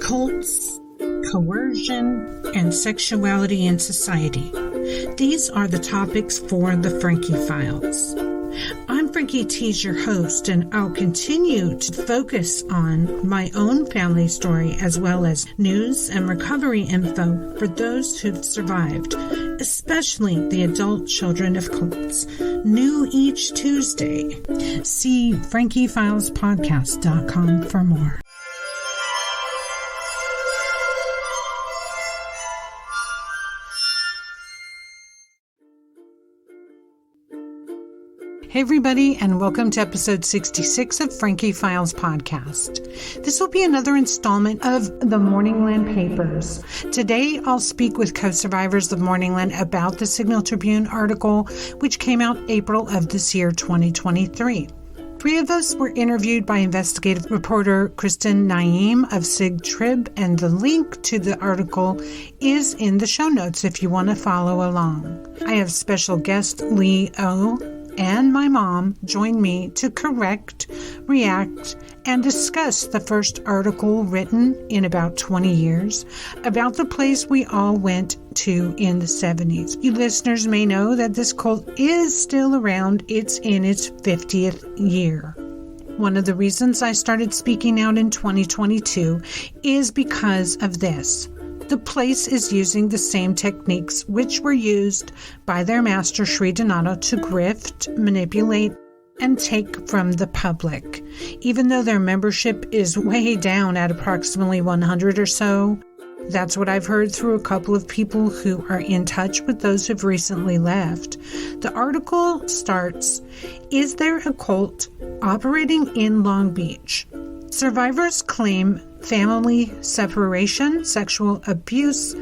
cults, coercion, and sexuality in society. These are the topics for the Frankie Files. I'm Frankie T's your host, and I'll continue to focus on my own family story as well as news and recovery info for those who've survived, especially the adult children of cults. New each Tuesday. See frankiefilespodcast.com for more. Hey everybody, and welcome to episode 66 of Frankie Files Podcast. This will be another installment of the Morningland papers. Today, I'll speak with co-survivors of Morningland about the Signal Tribune article, which came out April of this year, 2023. Three of us were interviewed by investigative reporter Kristen Naeem of Sig Trib, and the link to the article is in the show notes if you want to follow along. I have special guest Lee O and my mom join me to correct, react, and discuss the first article written in about 20 years about the place we all went to in the 70s. You listeners may know that this cult is still around. It's in its 50th year. One of the reasons I started speaking out in 2022 is because of this. The place is using the same techniques which were used by their master Sri Donato to grift, manipulate, and take from the public. Even though their membership is way down at approximately 100 or so, that's what I've heard through a couple of people who are in touch with those who've recently left. The article starts, "Is there a cult operating in Long Beach? Survivors claim family separation, sexual abuse,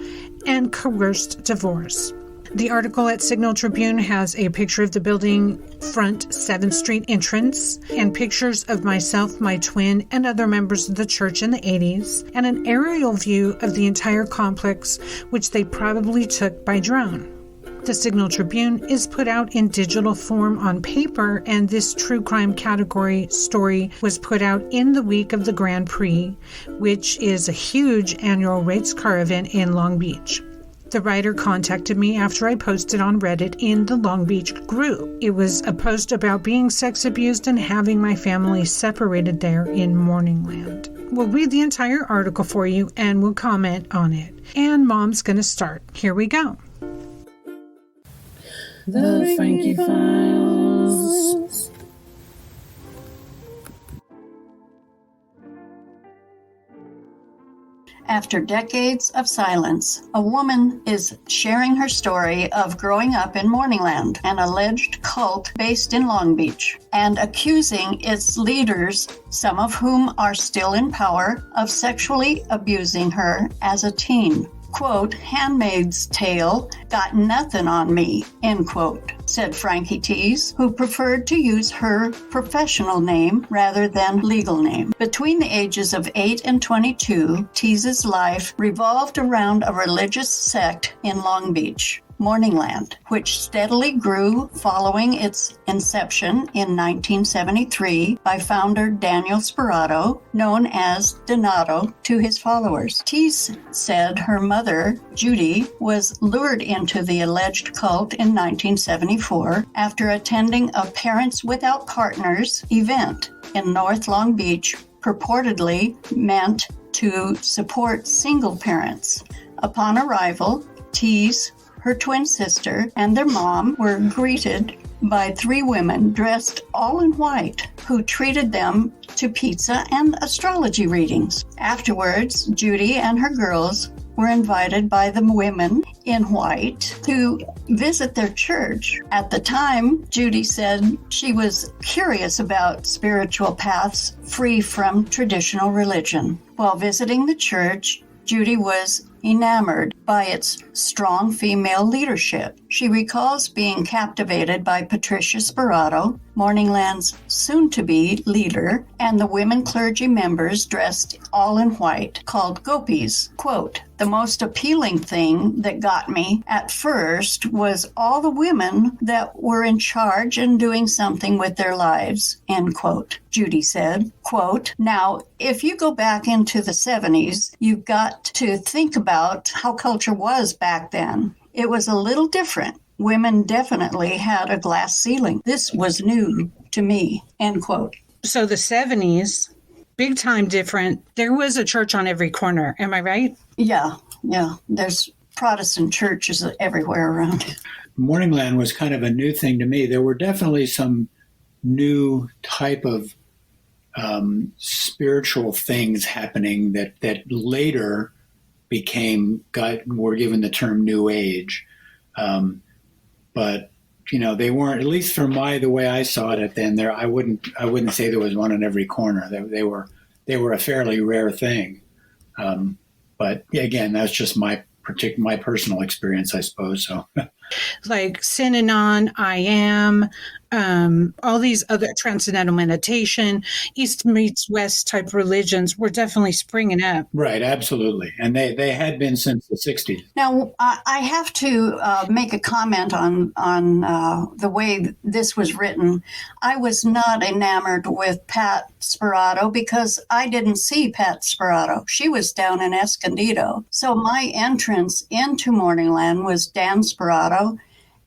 and coerced divorce." The article at Signal Tribune has a picture of the building front 7th Street entrance and pictures of myself, my twin, and other members of the church in the 80s, and an aerial view of the entire complex, which they probably took by drone. The Signal Tribune is put out in digital form on paper, and this true crime category story was put out in the week of the Grand Prix, which is a huge annual race car event in Long Beach. The writer contacted me after I posted on Reddit in the Long Beach group. It was a post about being sex abused and having my family separated there in Morningland. We'll read the entire article for you and we'll comment on it. And Mom's going to start. Here we go. The Frankie Files. After decades of silence, a woman is sharing her story of growing up in Morningland, an alleged cult based in Long Beach, and accusing its leaders, some of whom are still in power, of sexually abusing her as a teen. Quote, "Handmaid's Tale got nothing on me," end quote, said Frankie Tees, who preferred to use her professional name rather than legal name. Between the ages of 8 and 22, Tees' life revolved around a religious sect in Long Beach, Morningland, which steadily grew following its inception in 1973 by founder Daniel Sperato, known as Donato to his followers. Tees said her mother, Judy, was lured into the alleged cult in 1974 after attending a Parents Without Partners event in North Long Beach, purportedly meant to support single parents. Upon arrival, Tees, her twin sister, and their mom were greeted by 3 women dressed all in white who treated them to pizza and astrology readings. Afterwards, Judy and her girls were invited by the women in white to visit their church. At the time, Judy said she was curious about spiritual paths free from traditional religion. While visiting the church, Judy was enamored by its strong female leadership. She recalls being captivated by Patricia Sperato, Morningland's soon-to-be leader, and the women clergy members dressed all in white, called gopis. Quote, "The most appealing thing that got me at first was all the women that were in charge and doing something with their lives," end quote. Judy said, quote, "Now, if you go back into the 70s, you've got to think about how culture was back then. It was a little different. Women definitely had a glass ceiling. This was new to me," end quote. So the 70s, big time different. There was a church on every corner. Am I right? Yeah. There's Protestant churches everywhere around. Morningland was kind of a new thing to me. There were definitely some new type of spiritual things happening that later were given the term New Age. But they weren't, at least from the way I saw it then. I wouldn't say there was one on every corner. They were a fairly rare thing. But again, that's just my personal experience, I suppose. So, like Synanon, I Am, all these other transcendental meditation, East meets West type religions were definitely springing up. Right, absolutely. And they had been since the 60s. Now, I have to make a comment on the way this was written. I was not enamored with Pat Sperato because I didn't see Pat Sperato. She was down in Escondido. So my entrance into Morningland was Dan Sperato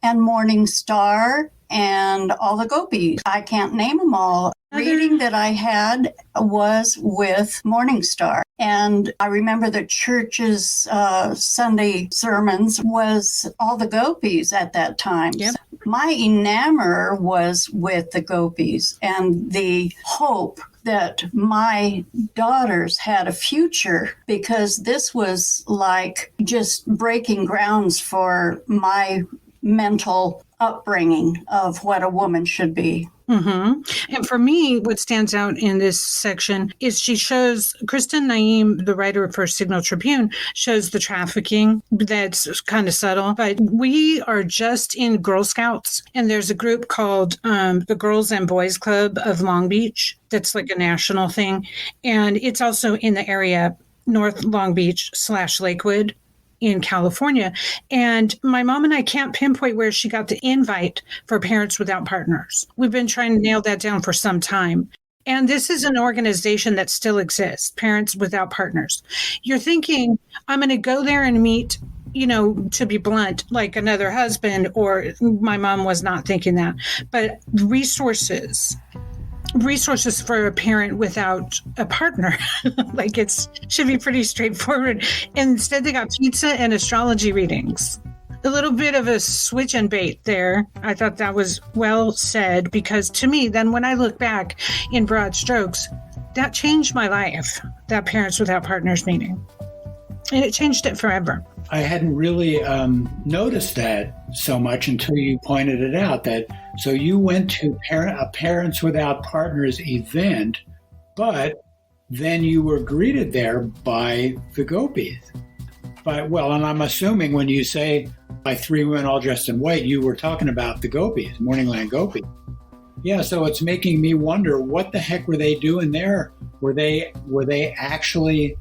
and Morning Star and all the gopis. I can't name them all. Reading that I had was with Morning Star. And I remember the church's Sunday sermons was all the gopis at that time. Yep. My enamor was with the gopis and the hope that my daughters had a future, because this was like just breaking grounds for my mental upbringing of what a woman should be. Mm-hmm. And for me, what stands out in this section is she shows, Kristen Naim, the writer for Signal Tribune, shows the trafficking that's kind of subtle. But we are just in Girl Scouts, and there's a group called the Girls and Boys Club of Long Beach. That's like a national thing. And it's also in the area, North Long Beach / Lakewood in California. And my mom and I can't pinpoint where she got the invite for Parents Without Partners. We've been trying to nail that down for some time. And this is an organization that still exists, Parents Without Partners. You're thinking, I'm going to go there and meet, to be blunt, like another husband, or my mom was not thinking that. But resources for a parent without a partner. Like should be pretty straightforward. Instead, they got pizza and astrology readings. A little bit of a switch and bait there. I thought that was well said, because to me, then when I look back in broad strokes, that changed my life, that Parents Without Partners meeting. And it changed it forever. I hadn't really noticed that so much until you pointed it out. So you went to a Parents Without Partners event, but then you were greeted there by the gopis. And I'm assuming when you say by three women all dressed in white, you were talking about the gopis, Morningland gopis. Yeah, so it's making me wonder, what the heck were they doing there? Were they actually...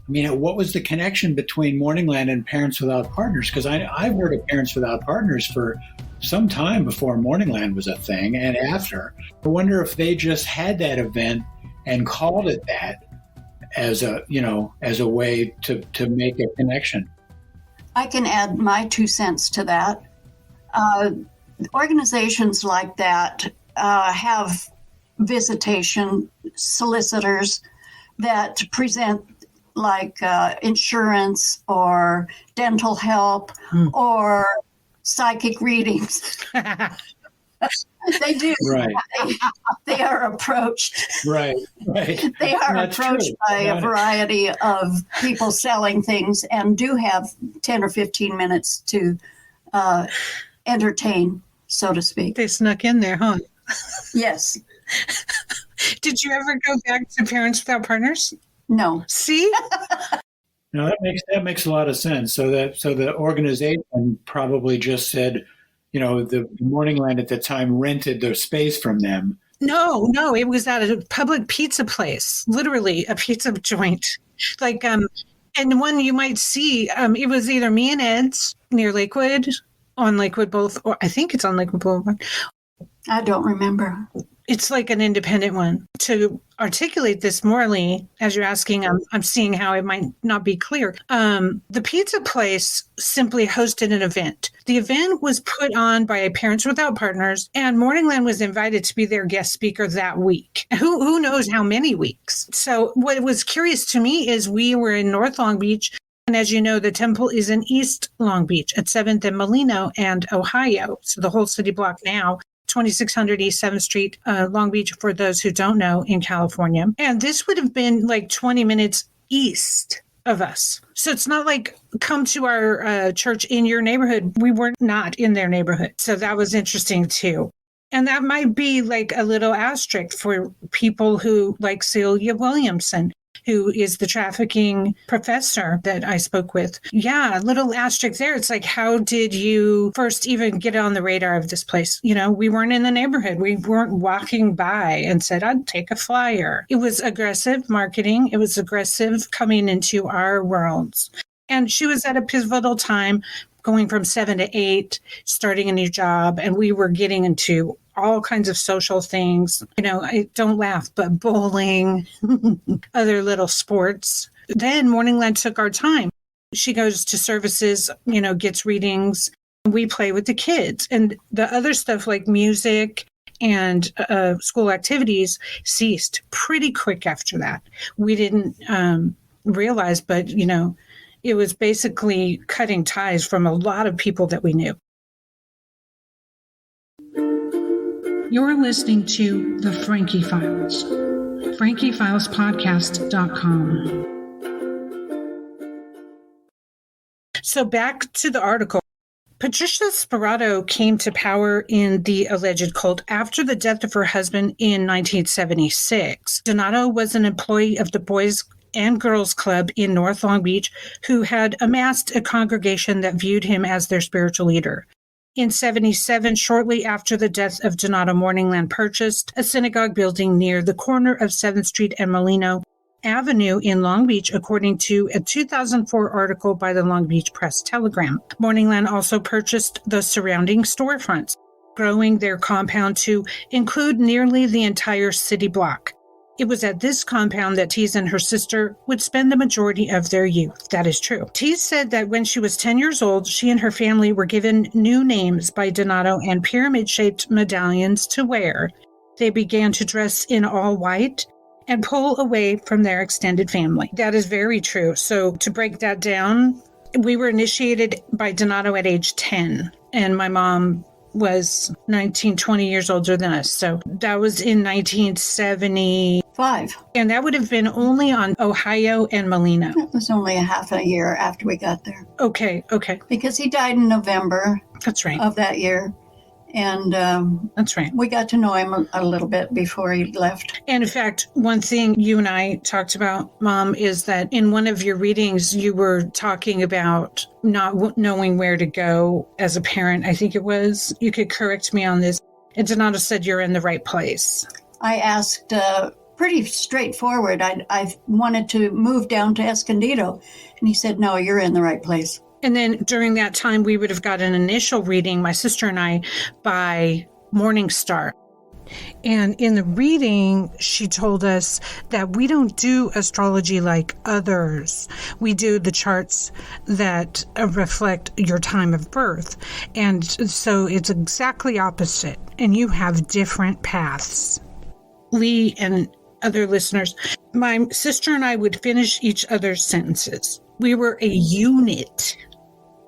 what was the connection between Morningland and Parents Without Partners? Because I've heard of Parents Without Partners for some time before Morningland was a thing and after. I wonder if they just had that event and called it that as a way to make a connection. I can add my 2 cents to that. Organizations like that have visitation solicitors that present like insurance or dental help or psychic readings. They do. Right. They are approached. Right. They are That's approached true. by a variety of people selling things and do have 10 or 15 minutes to entertain, so to speak. They snuck in there, huh? Yes. Did you ever go back to Parents Without Partners? No. See? No, that makes a lot of sense. So the organization probably just said, the Morningland at the time rented their space from them. No, it was at a public pizza place, literally a pizza joint. Like, and one you might see, it was either me and Ed's near Lakewood, on Lakewood both, or I think it's on Lakewood Boulevard. I don't remember. It's like an independent one. To articulate this morally, as you're asking, I'm seeing how it might not be clear. The pizza place simply hosted an event. The event was put on by Parents Without Partners, and Morningland was invited to be their guest speaker that week. Who knows how many weeks? So what was curious to me is we were in North Long Beach. And as you know, the temple is in East Long Beach at 7th and Molino and Ohio. So the whole city block now, 2600 East 7th Street, Long Beach, for those who don't know, in California. And this would have been like 20 minutes east of us. So it's not like come to our church in your neighborhood. We were not in their neighborhood. So that was interesting too. And that might be like a little asterisk for people who like Celia Williamson, who is the trafficking professor that I spoke with. Yeah, a little asterisk there. It's like, how did you first even get on the radar of this place? We weren't in the neighborhood. We weren't walking by and said, I'd take a flyer. It was aggressive marketing. It was aggressive coming into our worlds. And she was at a pivotal time, going from 7 to 8, starting a new job. And we were getting into all kinds of social things. I don't laugh, but bowling, other little sports. Then Morningland took our time. She goes to services, gets readings. We play with the kids. And the other stuff like music and school activities ceased pretty quick after that. We didn't realize, but, it was basically cutting ties from a lot of people that we knew. You're listening to The Frankie Files, frankiefilespodcast.com. So back to the article. Patricia Sperato came to power in the alleged cult after the death of her husband in 1976. Donato was an employee of the Boys and Girls Club in North Long Beach who had amassed a congregation that viewed him as their spiritual leader. In 1977, shortly after the death of Donato, Morningland purchased a synagogue building near the corner of 7th Street and Molino Avenue in Long Beach, according to a 2004 article by the Long Beach Press-Telegram. Morningland also purchased the surrounding storefronts, growing their compound to include nearly the entire city block. It was at this compound that Tease and her sister would spend the majority of their youth. That is true. Tease said that when she was 10 years old, she and her family were given new names by Donato and pyramid-shaped medallions to wear. They began to dress in all white and pull away from their extended family. That is very true. So to break that down, we were initiated by Donato at age 10, and my mom was 19, 20 years older than us. So that was in 1975. And that would have been only on Ohio and Molino. It was only a half a year after we got there. Okay. Because he died in November. That's right. Of that year. And that's right. We got to know him a little bit before he left. And in fact, one thing you and I talked about, Mom, is that in one of your readings, you were talking about not knowing where to go as a parent. I think it was. You could correct me on this. And Donato said you're in the right place. I asked pretty straightforward. I wanted to move down to Escondido. And he said, no, you're in the right place. And then during that time, we would have got an initial reading, my sister and I, by Morningstar. And in the reading, she told us that we don't do astrology like others. We do the charts that reflect your time of birth. And so it's exactly opposite. And you have different paths. Lee and other listeners, my sister and I would finish each other's sentences. We were a unit.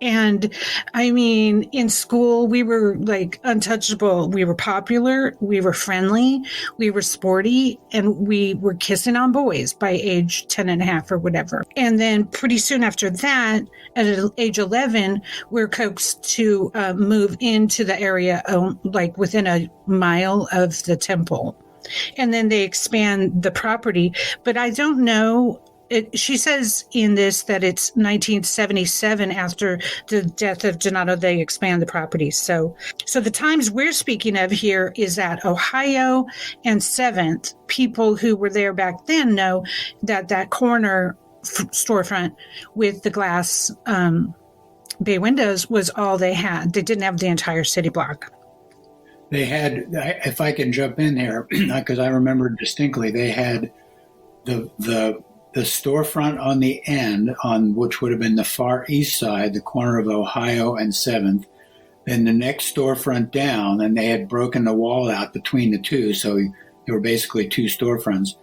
And I mean, in school, we were like untouchable. We were popular, we were friendly, we were sporty, and we were kissing on boys by age 10 and a half or whatever. And then pretty soon after that, at age 11, we're coaxed to move into the area like within a mile of the temple. And then they expand the property. But I don't know She says in this that it's 1977 after the death of Donato, they expand the property. So the times we're speaking of here is at Ohio and 7th. People who were there back then know that corner storefront with the glass bay windows was all they had. They didn't have the entire city block. They had, if I can jump in here, because I remember distinctly, they had the storefront on the end, on which would have been the far east side, the corner of Ohio and 7th. Then the next storefront down, and they had broken the wall out between the two, so there were basically two storefronts.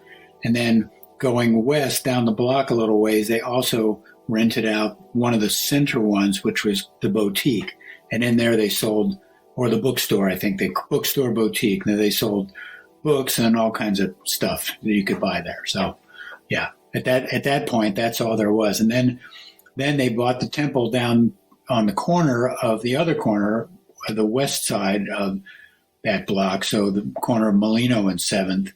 And then going west down the block a little ways, they also rented out one of the center ones, which was the boutique. And in there they sold, or the bookstore, I think, the bookstore boutique. They sold books and all kinds of stuff that you could buy there. So, yeah, at that point, that's all there was. And then they bought the temple down on the corner of the other corner, the west side of that block. So the corner of Molino and 7th,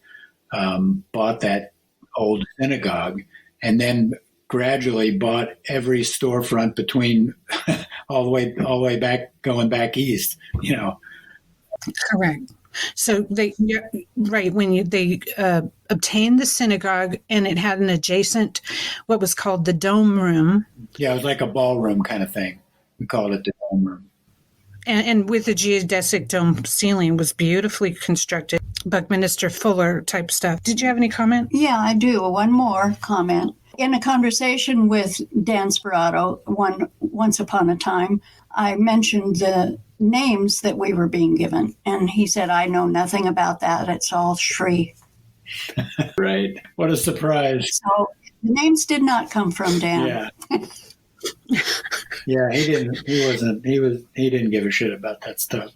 bought that old synagogue, and then gradually bought every storefront between all the way back, going back east, Correct. So they obtained the synagogue, and it had an adjacent, what was called the dome room. Yeah, it was like a ballroom kind of thing. We called it the dome room. And with the geodesic dome ceiling, was beautifully constructed, Buckminster Fuller type stuff. Did you have any comment? Yeah, I do. One more comment. In a conversation with Dan Sperato once upon a time, I mentioned the names that we were being given. And he said, I know nothing about that. It's all Shri. Right. What a surprise. So the names did not come from Dan. Yeah. Yeah, he didn't give a shit about that stuff.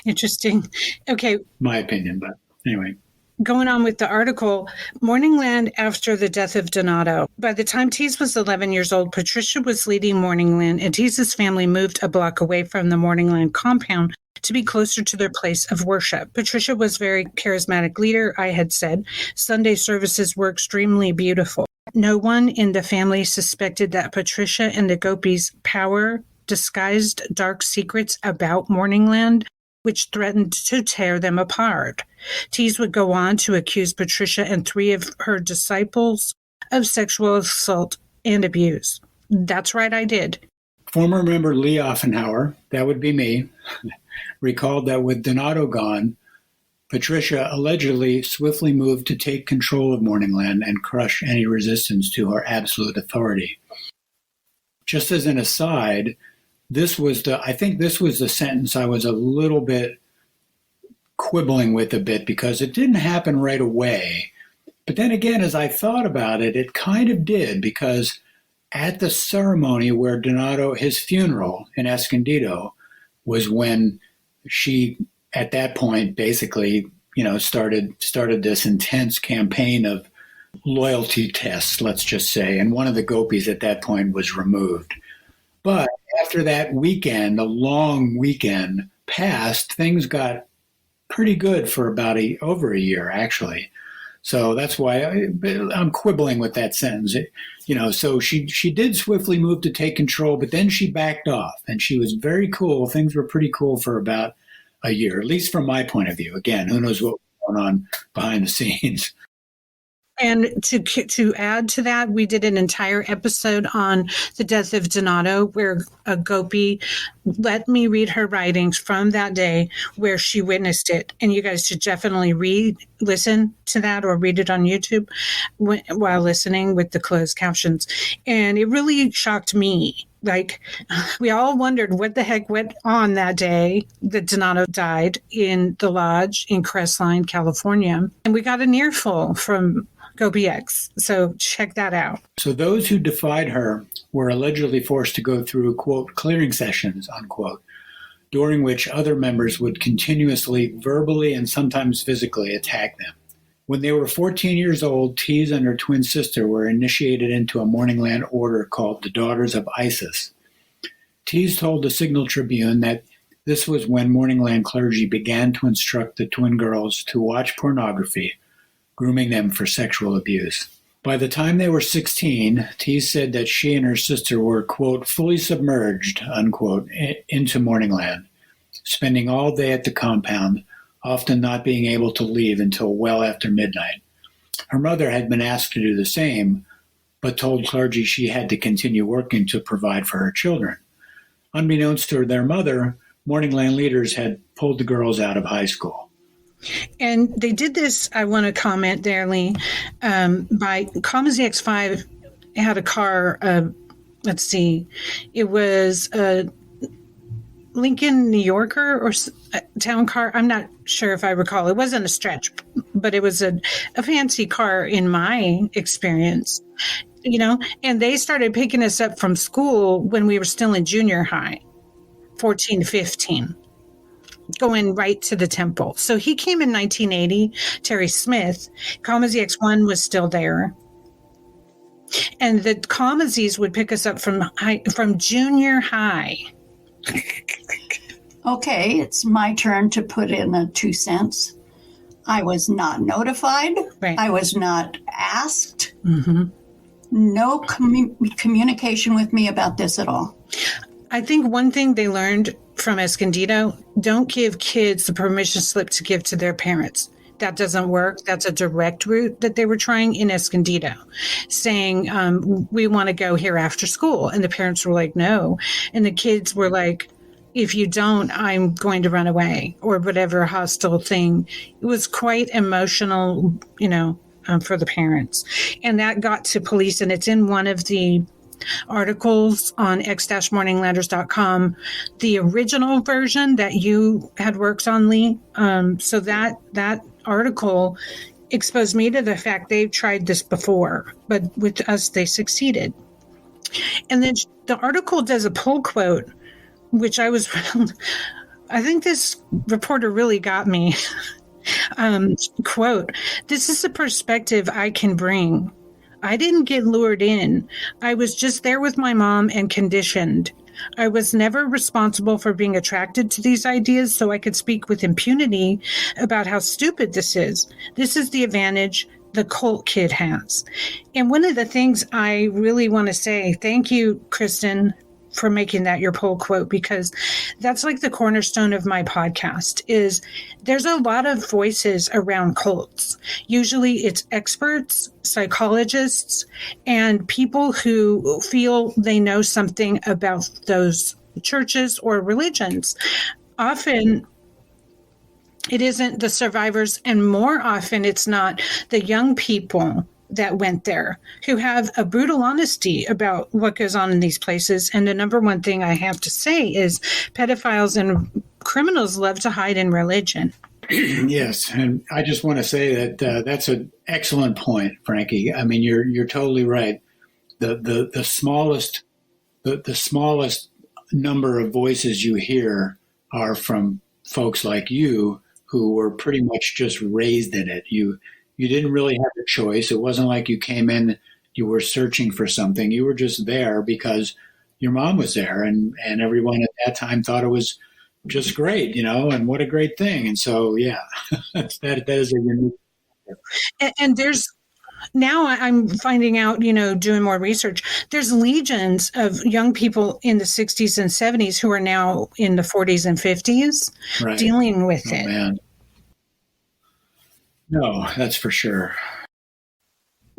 Interesting. Okay. My opinion, but anyway. Going on with the article, Morningland after the death of Donato. By the time Tease was 11 years old, Patricia was leading Morningland, and Tease's family moved a block away from the Morningland compound to be closer to their place of worship. Patricia was a very charismatic leader, I had said. Sunday services were extremely beautiful. No one in the family suspected that Patricia and the Gopis' power disguised dark secrets about Morningland, which threatened to tear them apart. Tease would go on to accuse Patricia and 3 of her disciples of sexual assault and abuse. That's right, I did. Former member Lee Offenhauer, that would be me, recalled that with Donato gone, Patricia allegedly swiftly moved to take control of Morningland and crush any resistance to her absolute authority. Just as an aside, I think this was the sentence I was a little bit quibbling with a bit, because it didn't happen right away. But then again, as I thought about it, it kind of did, because at the ceremony where Donato, his funeral in Escondido, was when she, at that point, basically, started this intense campaign of loyalty tests, let's just say. And one of the Gopis at that point was removed. But after that weekend, the long weekend passed, things got pretty good for about over a year, actually. So that's why I'm quibbling with that sentence. So she did swiftly move to take control, but then she backed off, and she was very cool. Things were pretty cool for about a year, at least from my point of view. Again, who knows what was going on behind the scenes. And to add to that, we did an entire episode on the death of Donato, where a Gopi let me read her writings from that day where she witnessed it. And you guys should definitely listen to that or read it on YouTube while listening with the closed captions. And it really shocked me. Like, we all wondered what the heck went on that day that Donato died in the lodge in Crestline, California. And we got an earful from Gopi X. So check that out. So those who defied her were allegedly forced to go through, quote, clearing sessions, unquote, during which other members would continuously, verbally, and sometimes physically attack them. When they were 14 years old, Tease and her twin sister were initiated into a Morningland order called the Daughters of Isis. Tease told the Signal Tribune that this was when Morningland clergy began to instruct the twin girls to watch pornography, grooming them for sexual abuse. By the time they were 16, T said that she and her sister were, quote, fully submerged, unquote, into Morningland, spending all day at the compound, often not being able to leave until well after midnight. Her mother had been asked to do the same, but told clergy she had to continue working to provide for her children. Unbeknownst to their mother, Morningland leaders had pulled the girls out of high school. And they did this, I want to comment there, Lee, by Commas X5 had a car, let's see, it was a Lincoln New Yorker or a town car. I'm not sure if I recall. It wasn't a stretch, but it was a fancy car in my experience, and they started picking us up from school when we were still in junior high, 14 to 15. Going right to the temple. So he came in 1980, Terry Smith. Commas X1 was still there. And the Commases would pick us up from junior high. Okay, it's my turn to put in a 2 cents. I was not notified. Right. I was not asked. Mm-hmm. No communication with me about this at all. I think one thing they learned from Escondido, don't give kids the permission slip to give to their parents. That doesn't work. That's a direct route that they were trying in Escondido, saying, we want to go here after school. And the parents were like, no. And the kids were like, if you don't, I'm going to run away, or whatever hostile thing. It was quite emotional, for the parents. And that got to police, and it's in one of the articles on x-morninglanders.com, the original version that you had worked on, Lee. So that article exposed me to the fact they've tried this before, but with us, they succeeded. And then the article does a pull quote, which I think this reporter really got me. Quote, "This is a perspective I can bring. I didn't get lured in. I was just there with my mom and conditioned. I was never responsible for being attracted to these ideas, so I could speak with impunity about how stupid this is. This is the advantage the cult kid has." And one of the things I really want to say, thank you, Kristen, for making that your poll quote, because that's like the cornerstone of my podcast. Is there's a lot of voices around cults. Usually it's experts, psychologists, and people who feel they know something about those churches or religions. Often it isn't the survivors, and more often it's not the young people that went there, who have a brutal honesty about what goes on in these places. And the number one thing I have to say is pedophiles and criminals love to hide in religion. Yes, and I just want to say that that's an excellent point, Frankie. I mean, you're totally right. The smallest number of voices you hear are from folks like you who were pretty much just raised in it. You didn't really have a choice. It wasn't like you came in, you were searching for something. You were just there because your mom was there, and everyone at that time thought it was just great, and what a great thing. And so, yeah, that is a unique. And there's, now I'm finding out, doing more research, there's legions of young people in the 60s and 70s who are now in the 40s and 50s Right. dealing with it. Man. No, that's for sure.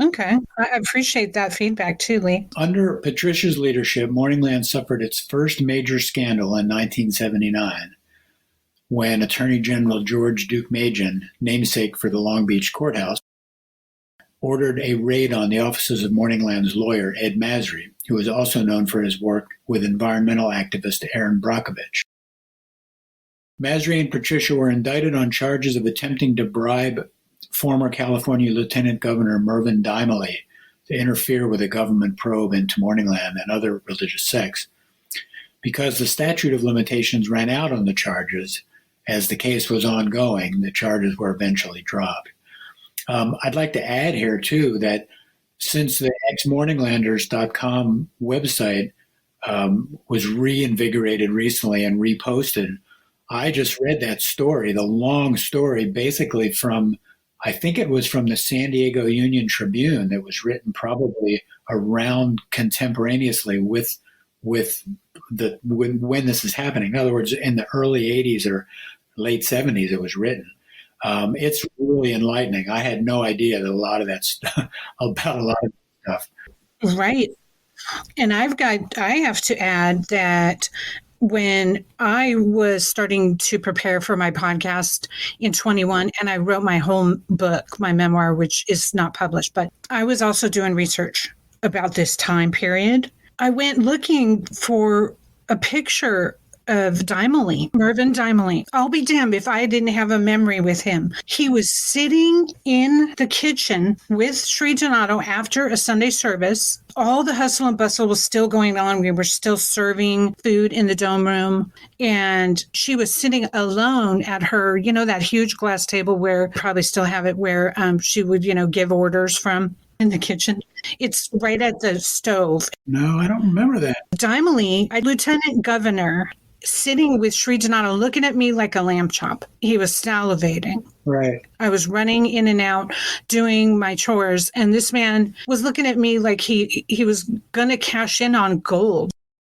Okay. I appreciate that feedback too, Lee. Under Patricia's leadership, Morningland suffered its first major scandal in 1979 when Attorney General George Duke Majan, namesake for the Long Beach courthouse, ordered a raid on the offices of Morningland's lawyer, Ed Masry, who was also known for his work with environmental activist Aaron Brockovich. Masry and Patricia were indicted on charges of attempting to bribe former California Lieutenant Governor Mervyn Dimely to interfere with a government probe into Morningland and other religious sects. Because the statute of limitations ran out on the charges, as the case was ongoing, the charges were eventually dropped. I'd like to add here, too, that since the xmorninglanders.com website was reinvigorated recently and reposted, I just read that story, the long story, basically from I think it was from the San Diego Union Tribune that was written probably around contemporaneously with when this is happening. In other words, in the early 80s or late 70s, it was written. It's really enlightening. I had no idea that a lot of that stuff about a lot of stuff. Right. And I have to add that when I was starting to prepare for my podcast in 21, and I wrote my whole book, my memoir, which is not published, but I was also doing research about this time period. I went looking for a picture of Mervyn Dimely. I'll be damned if I didn't have a memory with him. He was sitting in the kitchen with Sri Donato after a Sunday service. All the hustle and bustle was still going on. We were still serving food in the dome room. And she was sitting alone at her, that huge glass table where probably still have it, where she would, give orders from in the kitchen. It's right at the stove. No, I don't remember that. Dimely, a lieutenant governor, sitting with Sri Donato, looking at me like a lamb chop. He was salivating. Right. I was running in and out, doing my chores, and this man was looking at me like he was going to cash in on gold.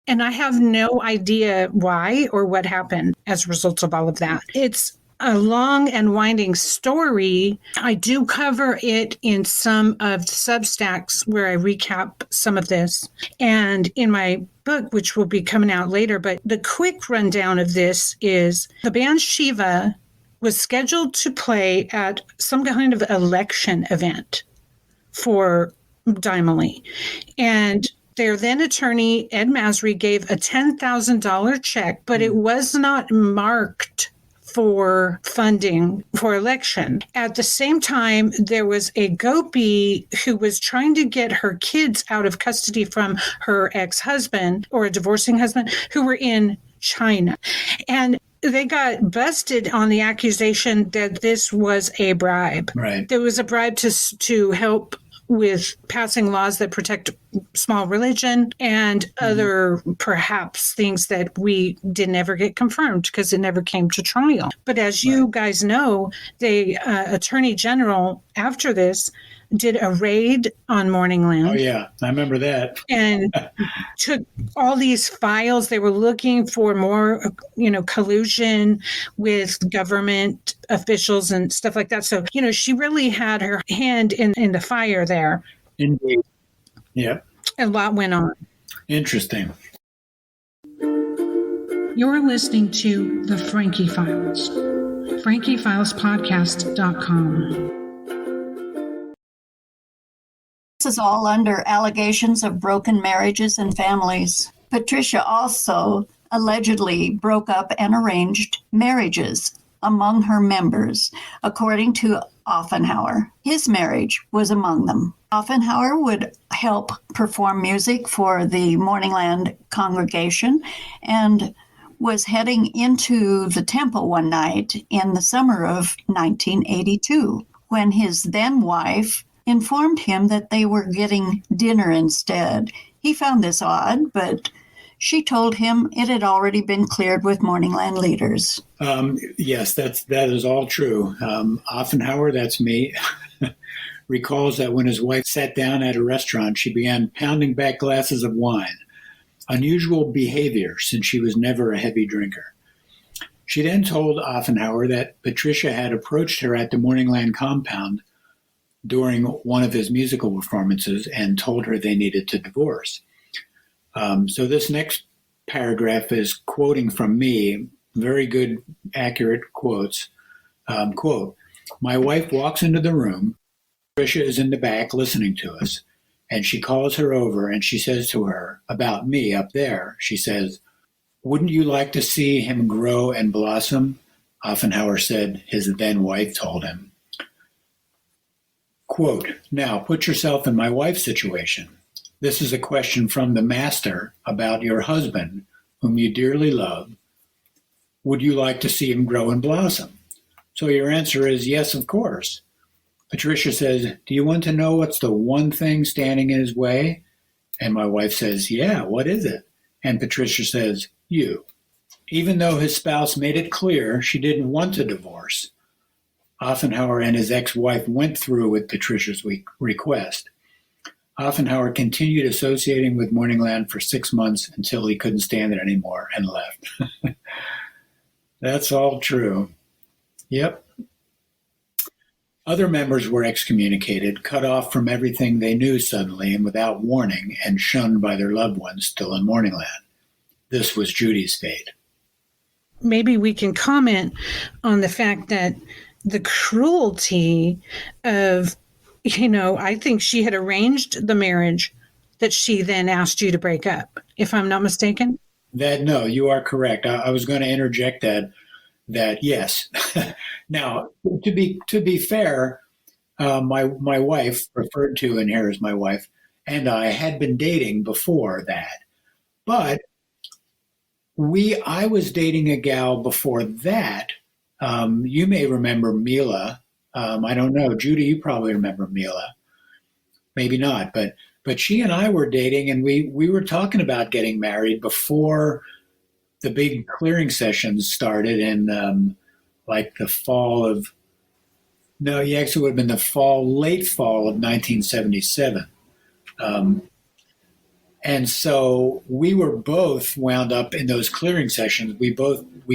And I have no idea why or what happened as a result of all of that. It's a long and winding story. I do cover it in some of the Substacks where I recap some of this, and in my book, which will be coming out later. But the quick rundown of this is the band Shiva was scheduled to play at some kind of election event for Dimely. And their then attorney, Ed Masry, gave a $10,000 check, but it was not marked for funding for election. At the same time, there was a gopi who was trying to get her kids out of custody from her ex-husband or a divorcing husband who were in China. And they got busted on the accusation that this was a bribe. Right. There was a bribe to help with passing laws that protect small religion and other perhaps things that we didn't ever get confirmed because it never came to trial. But as you guys know, the Attorney General after this did a raid on Morningland. Oh, yeah. I remember that. And took all these files. They were looking for more, collusion with government officials and stuff like that. So, she really had her hand in the fire there. Indeed. Yep. A lot went on. Interesting. You're listening to The Frankie Files. FrankieFilesPodcast.com. This is all under allegations of broken marriages and families. Patricia also allegedly broke up and arranged marriages among her members, according to Offenhauer. His marriage was among them. Offenhauer would help perform music for the Morningland congregation and was heading into the temple one night in the summer of 1982 when his then wife informed him that they were getting dinner instead. He found this odd, but she told him it had already been cleared with Morningland leaders. Yes, that is all true. Offenhauer, that's me, recalls that when his wife sat down at a restaurant, she began pounding back glasses of wine, unusual behavior since she was never a heavy drinker. She then told Offenhauer that Patricia had approached her at the Morningland compound during one of his musical performances and told her they needed to divorce. So this next paragraph is quoting from me, very good, accurate quotes. Quote, "My wife walks into the room. Patricia is in the back listening to us, and she calls her over and she says to her about me up there. She says, 'Wouldn't you like to see him grow and blossom?' Offenhauer said his then wife told him. Quote, 'Now put yourself in my wife's situation. This is a question from the master about your husband, whom you dearly love. Would you like to see him grow and blossom?' So your answer is yes, of course. Patricia says, 'Do you want to know what's the one thing standing in his way?' And my wife says, 'Yeah, what is it?' And Patricia says, 'You.' Even though his spouse made it clear she didn't want a divorce, Offenhauer and his ex-wife went through with Patricia's request. Offenhauer continued associating with Morningland for 6 months until he couldn't stand it anymore and left. That's all true. Yep. Other members were excommunicated, cut off from everything they knew suddenly and without warning, and shunned by their loved ones still in Morningland. This was Judy's fate. Maybe we can comment on the fact that the cruelty of, I think she had arranged the marriage that she then asked you to break up, if I'm not mistaken. No, you are correct. I was going to interject that yes. Now, to be fair, my wife, referred to in here as my wife, and I had been dating before that, but I was dating a gal before that. You may remember Mila. I don't know, Judy. You probably remember Mila. Maybe not, but she and I were dating, and we were talking about getting married before the big clearing sessions started in like the fall of, no, it actually would have been the late fall of 1977. And so we were both wound up in those clearing sessions. We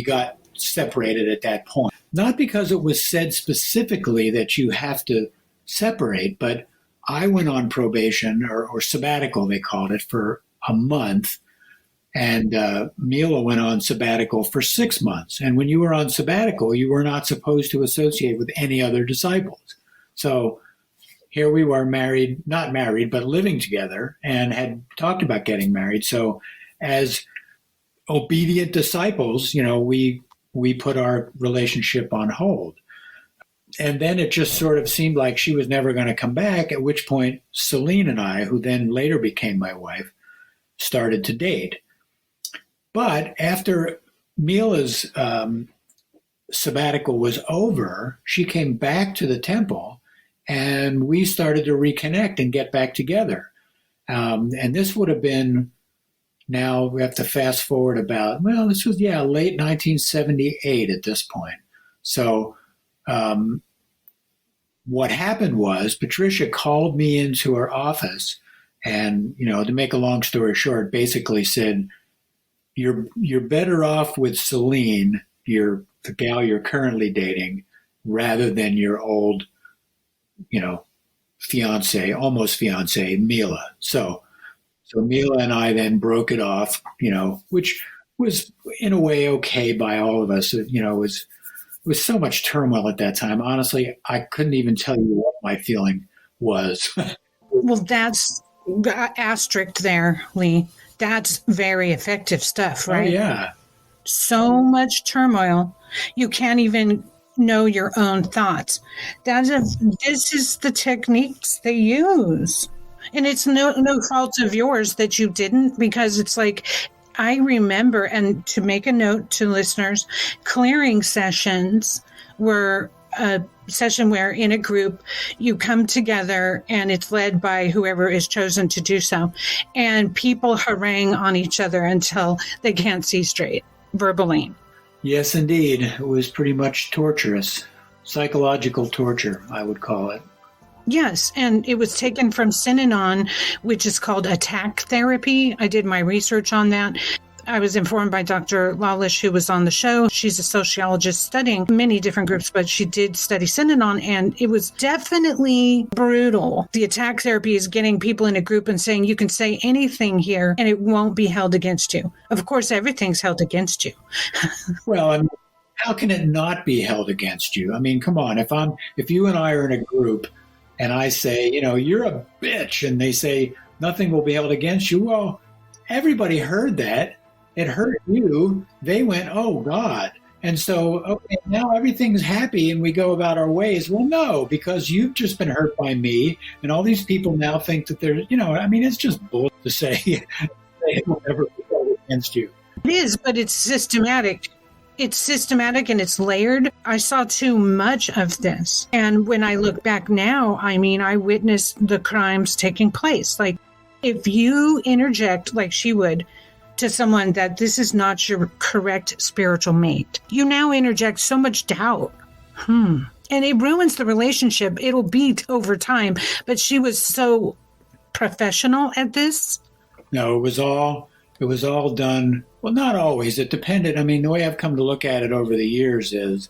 got separated at that point. Not because it was said specifically that you have to separate, but I went on probation or sabbatical, they called it, for a month. And Mila went on sabbatical for 6 months. And when you were on sabbatical, you were not supposed to associate with any other disciples. So here we were not married, but living together and had talked about getting married. So as obedient disciples, we put our relationship on hold. And then it just sort of seemed like she was never going to come back, at which point Celine and I, who then later became my wife, started to date. But after Mila's sabbatical was over, she came back to the temple, and we started to reconnect and get back together. And this would have been, now we have to fast forward this was, late 1978 at this point. So what happened was Patricia called me into her office and, to make a long story short, basically said, you're better off with Celine, the gal you're currently dating, rather than your old, almost fiance, Mila. So Mila and I then broke it off, which was in a way okay by all of us. It was so much turmoil at that time. Honestly, I couldn't even tell you what my feeling was. Well, that's asterisk there, Lee. That's very effective stuff, right? Oh, yeah. So much turmoil. You can't even know your own thoughts. This is the techniques they use. And it's no fault of yours that you didn't, because it's like, I remember, and to make a note to listeners, clearing sessions were a session where in a group you come together and it's led by whoever is chosen to do so. And people harangue on each other until they can't see straight, verbally. Yes, indeed. It was pretty much torturous. Psychological torture, I would call it. Yes, and it was taken from Synanon, which is called attack therapy. I did my research on that. I was informed by Dr. Lawlish, who was on the show. She's a sociologist studying many different groups, but she did study Synanon, and it was definitely brutal. The attack therapy is getting people in a group and saying, you can say anything here, and it won't be held against you. Of course, everything's held against you. Well, how can it not be held against you? I mean, come on. If you and I are in a group, and I say, you're a bitch, and they say, nothing will be held against you. Well, everybody heard that. It hurt you. They went, oh, God. And so, okay, now everything's happy and we go about our ways. Well, no, because you've just been hurt by me. And all these people now think that they're, it's just bull to say they will never be held against you. It is, but it's systematic. It's systematic and it's layered. I saw too much of this. And when I look back now, I witnessed the crimes taking place. Like, if you interject, like she would, to someone that this is not your correct spiritual mate, you now interject so much doubt. And it ruins the relationship. It'll beat over time. But she was so professional at this. No, it was all done. Well, not always. It depended. I mean, the way I've come to look at it over the years is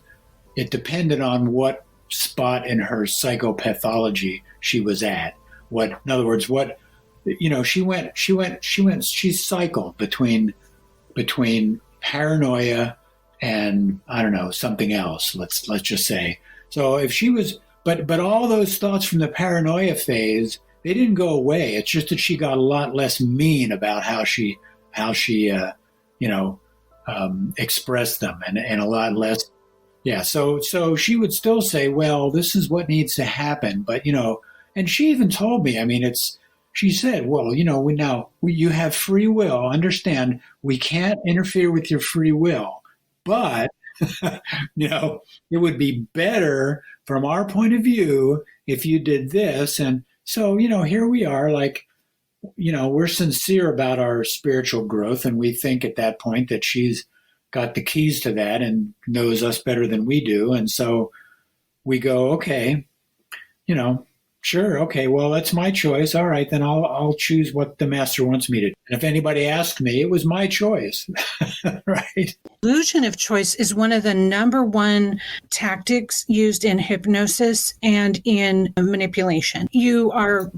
it depended on what spot in her psychopathology she was at. In other words, she cycled between paranoia and, I don't know, something else. Let's just say. So if she was, but all those thoughts from the paranoia phase, they didn't go away. It's just that she got a lot less mean about how she expressed them, and a lot less. Yeah. So she would still say, well, this is what needs to happen. But, and she even told me, I mean, she said, well, you have free will. Understand, we can't interfere with your free will, but it would be better from our point of view if you did this. And so, here we are, like, we're sincere about our spiritual growth. And we think at that point that she's got the keys to that and knows us better than we do. And so we go, okay, sure. Okay. Well, that's my choice. All right. Then I'll choose what the master wants me to do. And if anybody asked me, it was my choice. Right. Illusion of choice is one of the number one tactics used in hypnosis and in manipulation. You are,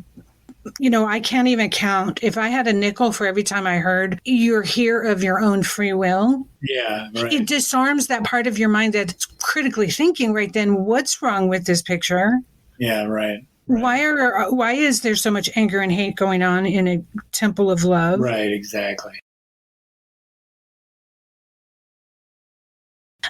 I can't even count. If I had a nickel for every time I heard you're here of your own free will. Yeah. Right. It disarms that part of your mind that's critically thinking right then, what's wrong with this picture? Yeah. Right. Why is there so much anger and hate going on in a temple of love? Right, exactly.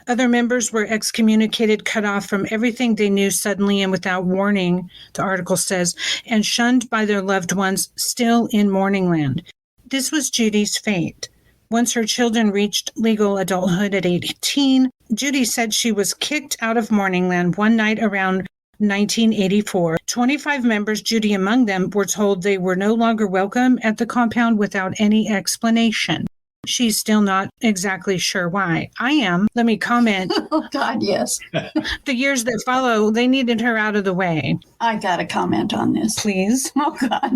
Other members were excommunicated, cut off from everything they knew suddenly and without warning, the article says, and shunned by their loved ones still in Morningland. This was Judy's fate. Once her children reached legal adulthood at 18, Judy said she was kicked out of Morningland one night around 1984. 25 members, Judy among them, were told they were no longer welcome at the compound without any explanation. She's still not exactly sure why. I am. Let me comment. Oh, God, yes. The years that follow, they needed her out of the way. I got to comment on this. Please. Oh, God.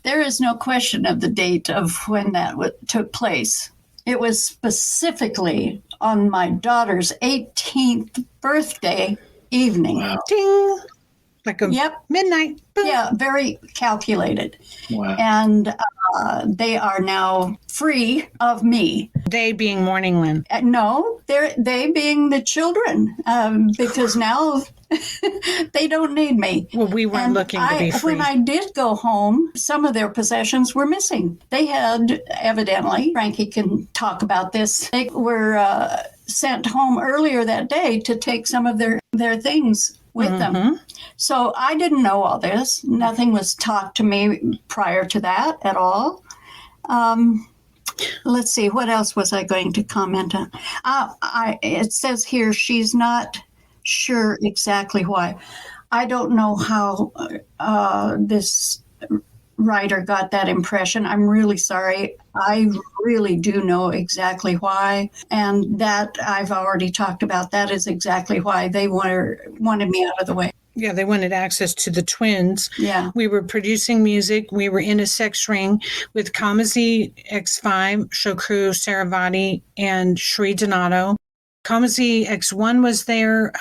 There is no question of the date of when that took place. It was specifically on my daughter's 18th birthday evening. Wow. Ding! Like a midnight. Boom. Yeah, very calculated. Wow. And they are now free of me. They being Morningland. No, they being the children, because now they don't need me. Well, we weren't looking to be free. When I did go home, some of their possessions were missing. They had, evidently, Frankie can talk about this, they were sent home earlier that day to take some of their things with them. So I didn't know all this. Nothing was taught to me prior to that at all. Let's see, what else was I going to comment on? It says here she's not sure exactly why. I don't know how this writer got that impression. I'm really sorry. I really do know exactly why. And that I've already talked about. That is exactly why they wanted me out of the way. Yeah, they wanted access to the twins. Yeah. We were producing music. We were in a sex ring with Kamazi X5, Shokru Saravati, and Sri Donato. Kamazi X1 was there.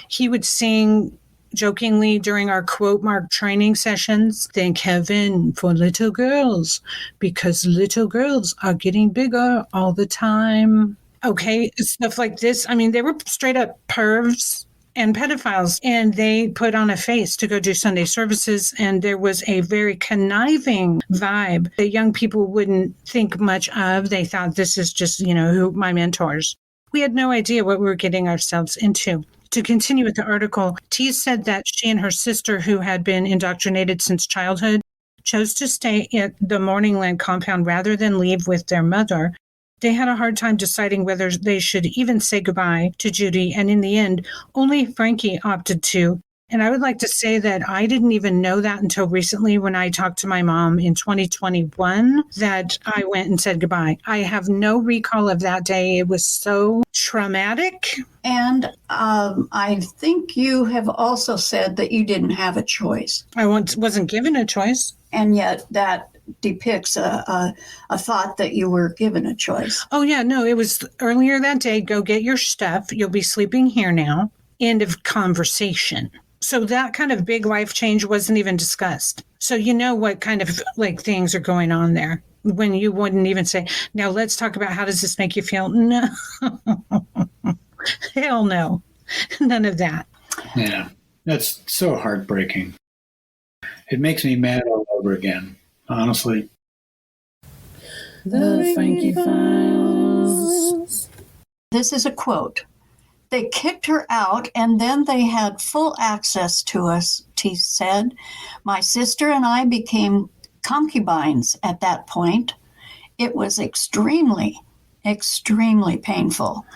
He would sing jokingly during our quote mark training sessions, thank heaven for little girls, because little girls are getting bigger all the time. Okay, stuff like this. I mean, they were straight up pervs and pedophiles, and they put on a face to go do Sunday services, and there was a very conniving vibe that young people wouldn't think much of. They thought, this is just, who my mentors. We had no idea what we were getting ourselves into. To continue with the article, T said that she and her sister, who had been indoctrinated since childhood, chose to stay at the Morningland compound rather than leave with their mother. They had a hard time deciding whether they should even say goodbye to Judy, and in the end, only Frankie opted to, And I would like to say that I didn't even know that until recently when I talked to my mom in 2021 that I went and said goodbye. I have no recall of that day. It was so traumatic. And I think you have also said that you didn't have a choice. I wasn't given a choice. And yet that depicts a thought that you were given a choice. Oh, yeah. No, it was earlier that day. Go get your stuff. You'll be sleeping here now. End of conversation. So that kind of big life change wasn't even discussed. So you know what kind of like things are going on there when you wouldn't even say, now let's talk about how does this make you feel? No, hell no, none of that. Yeah, that's so heartbreaking. It makes me mad all over again, honestly. The Frankie Files. This is a quote. They kicked her out and then they had full access to us, T said. My sister and I became concubines at that point. It was extremely, extremely painful.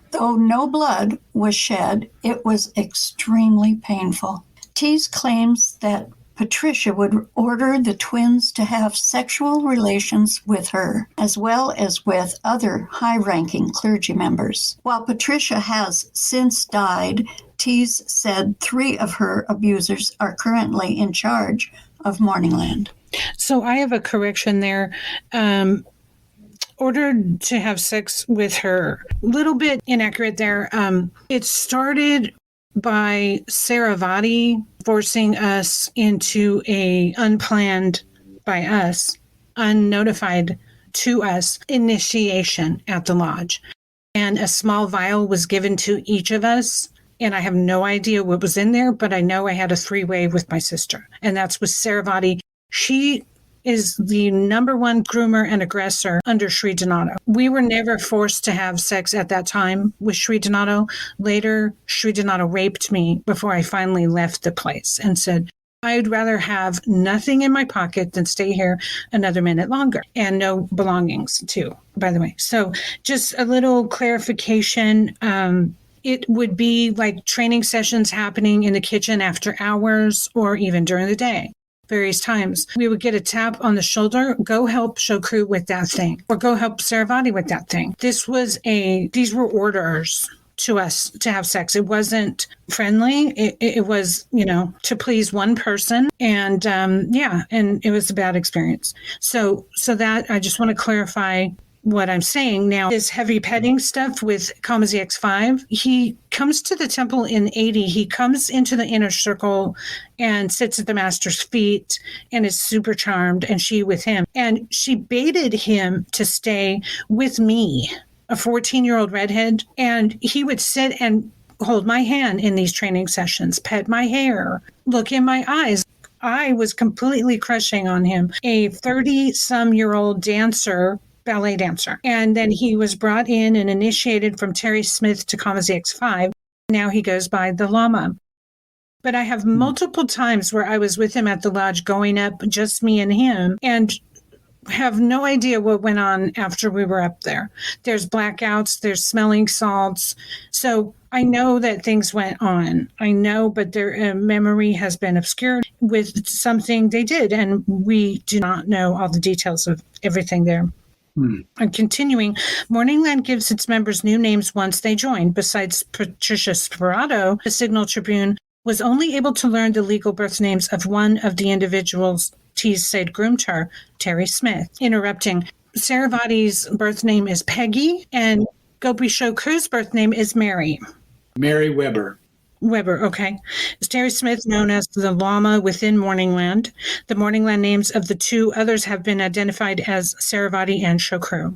Though no blood was shed, it was extremely painful. Tease claims that Patricia would order the twins to have sexual relations with her, as well as with other high-ranking clergy members. While Patricia has since died, Tease said 3 of her abusers are currently in charge of Morningland. So I have a correction there. Ordered to have sex with her. Little bit inaccurate there. It started by Saravati forcing us into a unplanned by us, unnotified to us initiation at the lodge. And a small vial was given to each of us. And I have no idea what was in there, but I know I had a 3-way with my sister. And that's with Saravati. She is the number 1 groomer and aggressor under Sri Donato. We were never forced to have sex at that time with Sri Donato. Later, Sri Donato raped me before I finally left the place and said, I'd rather have nothing in my pocket than stay here another minute longer, and no belongings too, by the way. So just a little clarification. It would be like training sessions happening in the kitchen after hours or even during the day. Various times we would get a tap on the shoulder, go help Shokru with that thing, or go help Saravati with that thing. These were orders to us to have sex. It wasn't friendly. It was, to please one person. And and it was a bad experience. So that I just want to clarify what I'm saying now. This heavy petting stuff with Kamazi X5, he comes to the temple in 80. He comes into the inner circle and sits at the master's feet and is super charmed, and she with him. And she baited him to stay with me, a 14-year-old redhead, and he would sit and hold my hand in these training sessions, pet my hair, look in my eyes. I was completely crushing on him, a 30-some-year-old ballet dancer. And then he was brought in and initiated from Terry Smith to Kamazi X5. Now he goes by the Lama. But I have multiple times where I was with him at the lodge going up, just me and him, and have no idea what went on after we were up there. There's blackouts, there's smelling salts. So I know that things went on. I know, but their memory has been obscured with something they did, and we do not know all the details of everything there. And continuing, Morningland gives its members new names once they join. Besides Patricia Sperato, the Signal Tribune was only able to learn the legal birth names of one of the individuals Tease said groomed her, Terry Smith. Interrupting, Saravati's birth name is Peggy, and Gopi Shokru's birth name is Mary. Mary Weber. Okay. Is Terry Smith known as the Lama within Morningland? The Morningland names of the 2 others have been identified as Saravati and Shokru.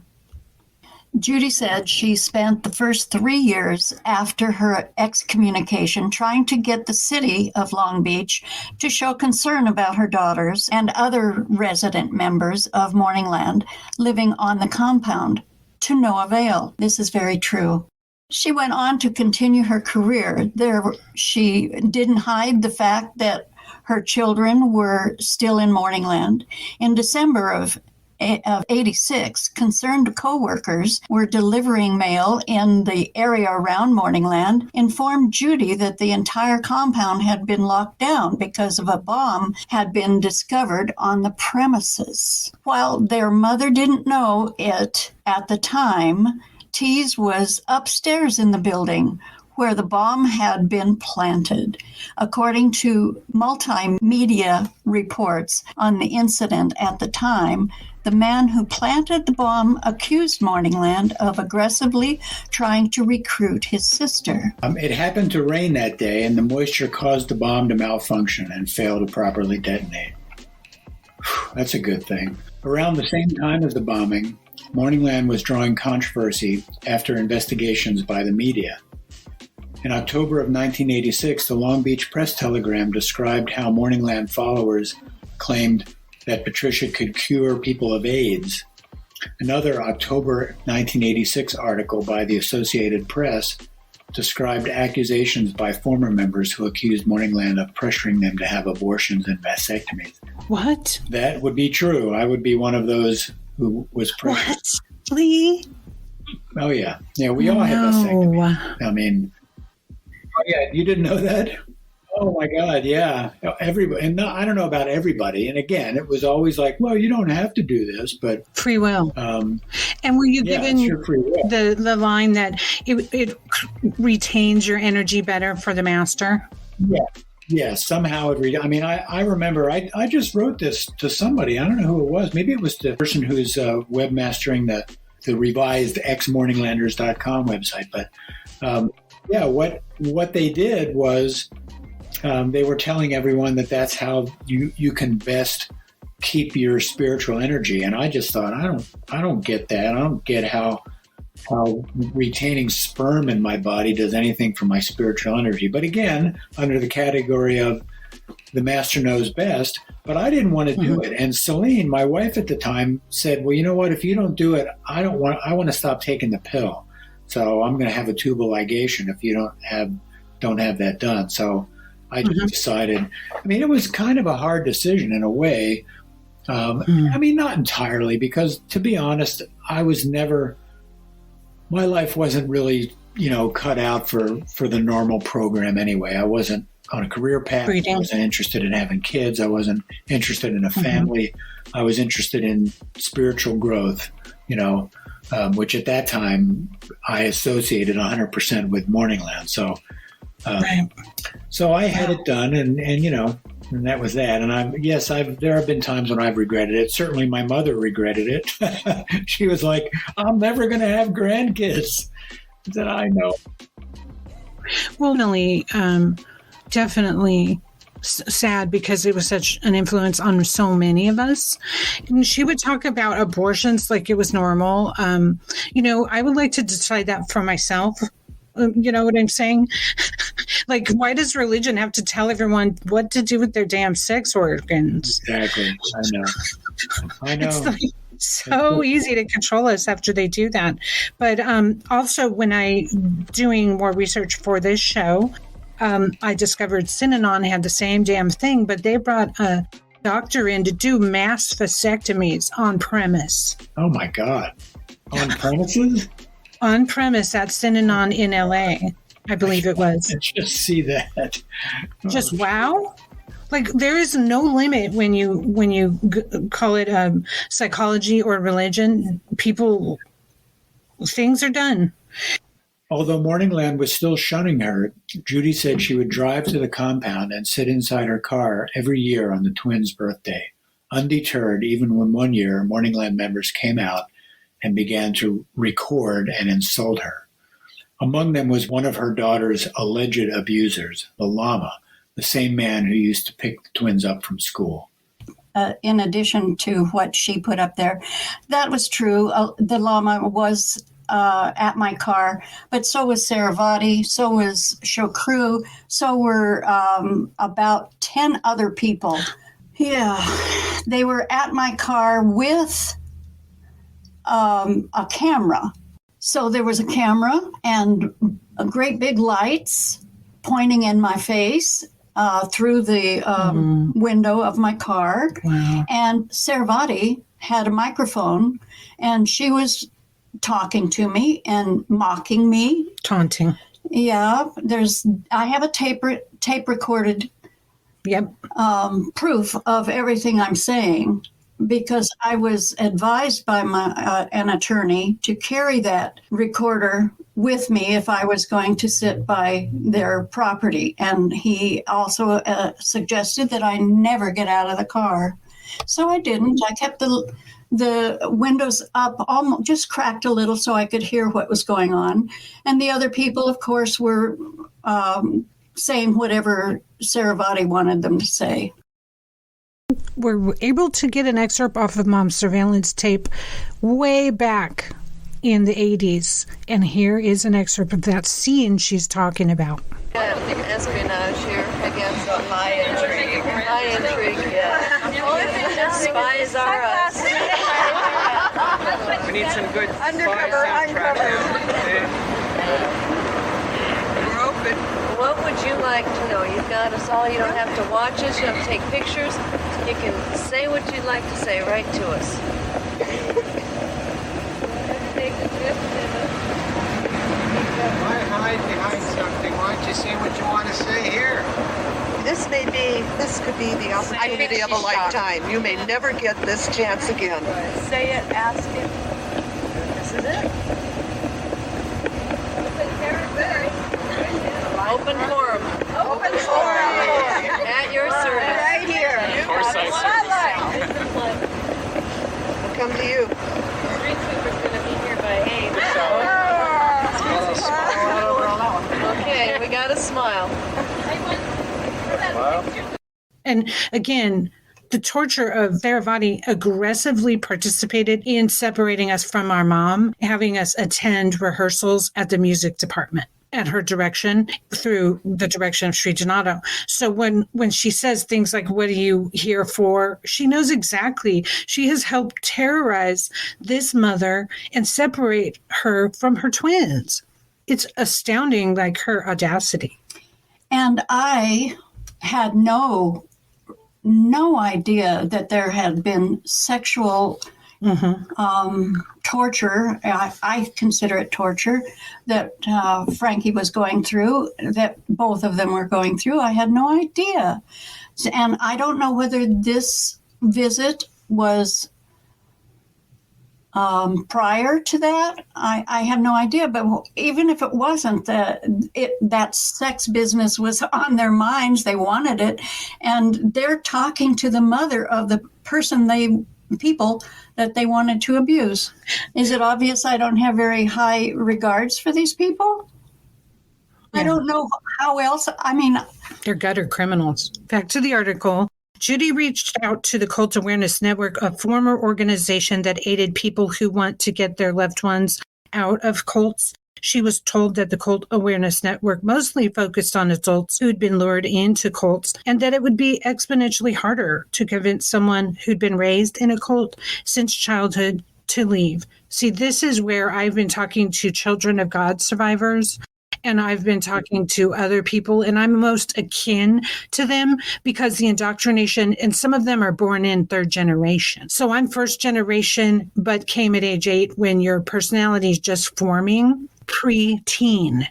Judy said she spent the first 3 years after her excommunication trying to get the city of Long Beach to show concern about her daughters and other resident members of Morningland living on the compound, to no avail. This is very true. She went on to continue her career. She didn't hide the fact that her children were still in Morningland. In December of of 86, concerned co-workers were delivering mail in the area around Morningland, informed Judy that the entire compound had been locked down because of a bomb had been discovered on the premises. While their mother didn't know it at the time, Tease was upstairs in the building where the bomb had been planted. According to multimedia reports on the incident at the time, the man who planted the bomb accused Morningland of aggressively trying to recruit his sister. It happened to rain that day, and the moisture caused the bomb to malfunction and fail to properly detonate. That's a good thing. Around the same time as the bombing, Morningland was drawing controversy after investigations by the media. In October of 1986, the Long Beach Press Telegram described how Morningland followers claimed that Patricia could cure people of AIDS. Another October 1986 article by the Associated Press described accusations by former members who accused Morningland of pressuring them to have abortions and vasectomies. What? That would be true. I would be one of those who was pressured. What? Lee? Oh, yeah. Yeah, we all have vasectomies. I mean... Oh, yeah, you didn't know that? Oh, my God, yeah. Everybody, and I don't know about everybody. And again, it was always like, well, you don't have to do this, but... Free will. And were you given the line that it retains your energy better for the master? Yeah. Yeah, somehow I mean, I remember I just wrote this to somebody. I don't know who it was. Maybe it was the person who's webmastering the revised xmorninglanders.com website. But yeah, what they did was they were telling everyone that that's how you can best keep your spiritual energy. And I just thought, I don't get that. I don't get how retaining sperm in my body does anything for my spiritual energy. But again, under the category of the master knows best, but I didn't want to do it. And Celine, my wife at the time, said, well, you know what, if you don't do it, I want to stop taking the pill. So I'm going to have a tubal ligation if you don't have that done. So I just decided, I mean, it was kind of a hard decision in a way. I mean, not entirely, because to be honest, my life wasn't really, cut out for the normal program anyway. I wasn't on a career path. I wasn't interested in having kids. I wasn't interested in a family. I was interested in spiritual growth, which at that time I associated 100% with Morningland. So, so I had it done, and that was that. And there have been times when I've regretted it. Certainly my mother regretted it. She was like, I'm never going to have grandkids. I said, I know. Well, definitely sad, because it was such an influence on so many of us. And she would talk about abortions like it was normal. I would like to decide that for myself. You know what I'm saying? Like, why does religion have to tell everyone what to do with their damn sex organs? Exactly. I know. It's like so easy to control us after they do that. But also, when I doing more research for this show, I discovered Synanon had the same damn thing, but they brought a doctor in to do mass vasectomies on premise. Oh, my God. On premises? On premise at Synanon in LA, I believe it was. Just see that. Just wow. Like, there is no limit when you call it psychology or religion. Things are done. Although Morningland was still shunning her, Judy said she would drive to the compound and sit inside her car every year on the twins' birthday, undeterred even when one year Morningland members came out and began to record and insult her. Among them was one of her daughter's alleged abusers, the Lama, the same man who used to pick the twins up from school. In addition to what she put up there, that was true. The Lama was at my car, but so was Saravati, so was Shokru, so were about 10 other people. Yeah, they were at my car with a camera. So there was a camera and great big lights pointing in my face. through the window of my car. Wow. And Servati had a microphone, and she was talking to me and mocking me. Taunting. Yeah, I have a tape recorded Yep. proof of everything I'm saying, because I was advised by an attorney to carry that recorder with me if I was going to sit by their property. And he also suggested that I never get out of the car. So I didn't. I kept the windows up, almost just cracked a little so I could hear what was going on. And the other people, of course, were saying whatever Saravati wanted them to say. We're able to get an excerpt off of Mom's surveillance tape way back in the 80s. And here is an excerpt of that scene she's talking about. Espionage here against high intrigue. High intrigue, yeah. Spies are us. We need some good Undercover. We're open. What would you like to know? You've got us all. You don't have to watch us. You don't have to take pictures. You can say what you'd like to say right to us. Why hide behind something? Why don't you say what you want to say here? This could be the opportunity of a lifetime. You may never get this chance again. Say it, ask it. This is it. Open forum. Open forum. At your service. Right here. We'll come to you. Street sweeper's going to be here by 8. Okay, we got a smile. And again, the torture of Saravati aggressively participated in separating us from our mom, having us attend rehearsals at the music department at her direction, through the direction of Sri Donato. So when she says things like, what are you here for? She knows exactly. She has helped terrorize this mother and separate her from her twins. It's astounding, like, her audacity. And I had no idea that there had been sexual torture. I consider it torture that Frankie was going through, that both of them were going through. I had no idea. And I don't know whether this visit was prior to that. I have no idea. But even if it wasn't, that sex business was on their minds. They wanted it. And they're talking to the mother of the people that they wanted to abuse. Is it obvious I don't have very high regards for these people? Yeah. I don't know how else. I mean, they're gutter criminals. Back to the article. Judy reached out to the Cult Awareness Network, a former organization that aided people who want to get their loved ones out of cults. She was told that the Cult Awareness Network mostly focused on adults who'd been lured into cults, and that it would be exponentially harder to convince someone who'd been raised in a cult since childhood to leave. See, this is where I've been talking to Children of God survivors, and I've been talking to other people, and I'm most akin to them because the indoctrination, and some of them are born in third generation. So I'm first generation, but came at age 8 when your personality is just forming, pre-teen.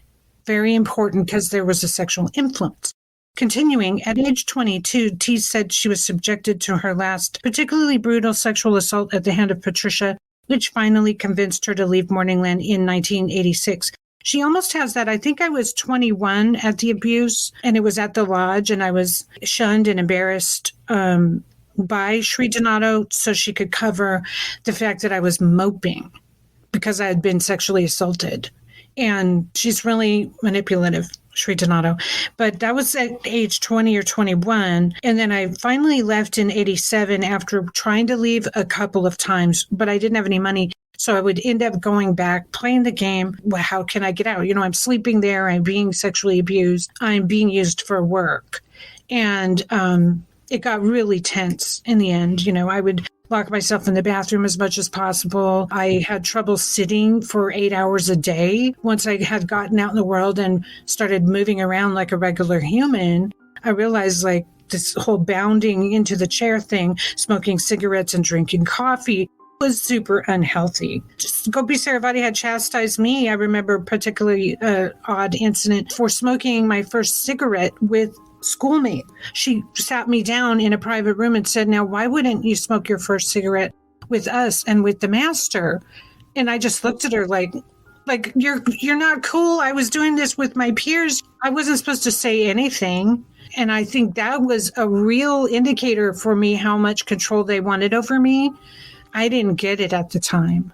Very important because there was a sexual influence. Continuing, at age 22, T said she was subjected to her last particularly brutal sexual assault at the hand of Patricia, which finally convinced her to leave Morningland in 1986. She almost has that. I think I was 21 at the abuse, and it was at the lodge, and I was shunned and embarrassed by Sri Donato so she could cover the fact that I was moping because I had been sexually assaulted. And she's really manipulative, Sri Donato. But that was at age 20 or 21. And then I finally left in 87 after trying to leave a couple of times, but I didn't have any money. So I would end up going back, playing the game. Well, how can I get out? You know, I'm sleeping there. I'm being sexually abused. I'm being used for work. And it got really tense in the end. You know, I would lock myself in the bathroom as much as possible. I had trouble sitting for 8 hours a day. Once I had gotten out in the world and started moving around like a regular human, I realized like this whole bounding into the chair thing, smoking cigarettes and drinking coffee was super unhealthy. Just Gopi Saravati had chastised me. I remember a particularly odd incident for smoking my first cigarette with schoolmate. She sat me down in a private room and said, now, why wouldn't you smoke your first cigarette with us and with the master? And I just looked at her like you're not cool. I was doing this with my peers. I wasn't supposed to say anything. And I think that was a real indicator for me how much control they wanted over me. I didn't get it at the time.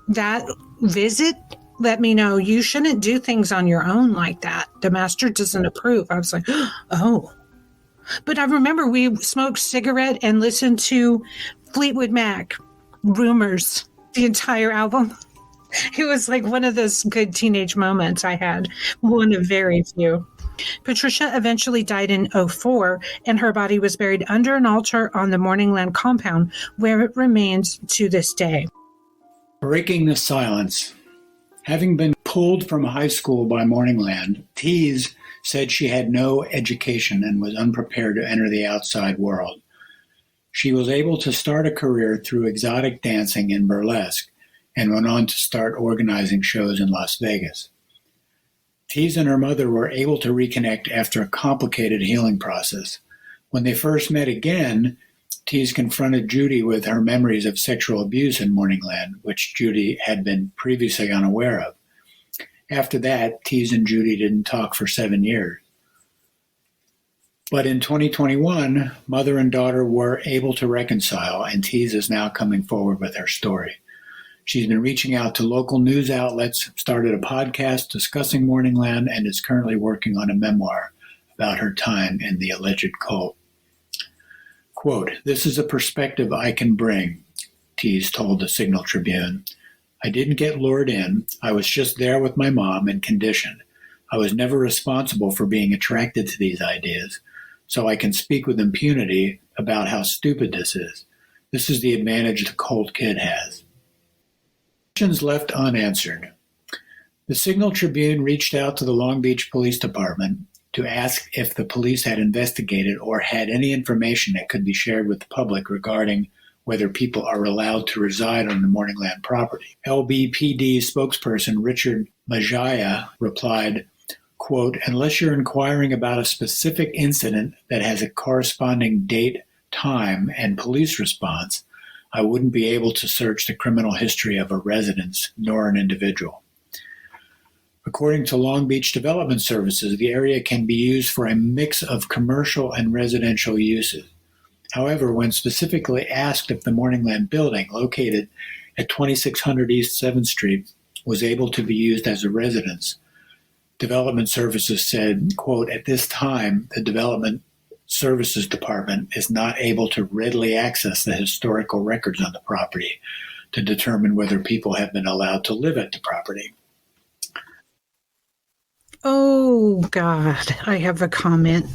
That visit let me know you shouldn't do things on your own like that. The master doesn't approve. I was like, oh. But I remember we smoked cigarette and listened to Fleetwood Mac, Rumors, the entire album. It was like one of those good teenage moments I had, one of very few. Patricia eventually died in 2004, and her body was buried under an altar on the Morningland compound, where it remains to this day. Breaking the silence. Having been pulled from high school by Morningland, Tease said she had no education and was unprepared to enter the outside world. She was able to start a career through exotic dancing and burlesque, and went on to start organizing shows in Las Vegas. Tease and her mother were able to reconnect after a complicated healing process. When they first met again, Tease confronted Judy with her memories of sexual abuse in Morningland, which Judy had been previously unaware of. After that, Tease and Judy didn't talk for 7 years. But in 2021, mother and daughter were able to reconcile, and Tease is now coming forward with her story. She's been reaching out to local news outlets, started a podcast discussing Morningland, and is currently working on a memoir about her time in the alleged cult. Quote, "This is a perspective I can bring," Tease told the Signal Tribune. "I didn't get lured in. I was just there with my mom and conditioned. I was never responsible for being attracted to these ideas, so I can speak with impunity about how stupid this is. This is the advantage the cult kid has." Questions left unanswered. The Signal Tribune reached out to the Long Beach Police Department to ask if the police had investigated or had any information that could be shared with the public regarding whether people are allowed to reside on the Morningland property. LBPD spokesperson Richard Majaya replied, quote, "Unless you're inquiring about a specific incident that has a corresponding date, time, and police response, I wouldn't be able to search the criminal history of a residence nor an individual." According to Long Beach Development Services, the area can be used for a mix of commercial and residential uses. However, when specifically asked if the Morningland building, located at 2600 East 7th Street, was able to be used as a residence, Development Services said, quote, "At this time, the Development Services Department is not able to readily access the historical records on the property to determine whether people have been allowed to live at the property." Oh, God, I have a comment.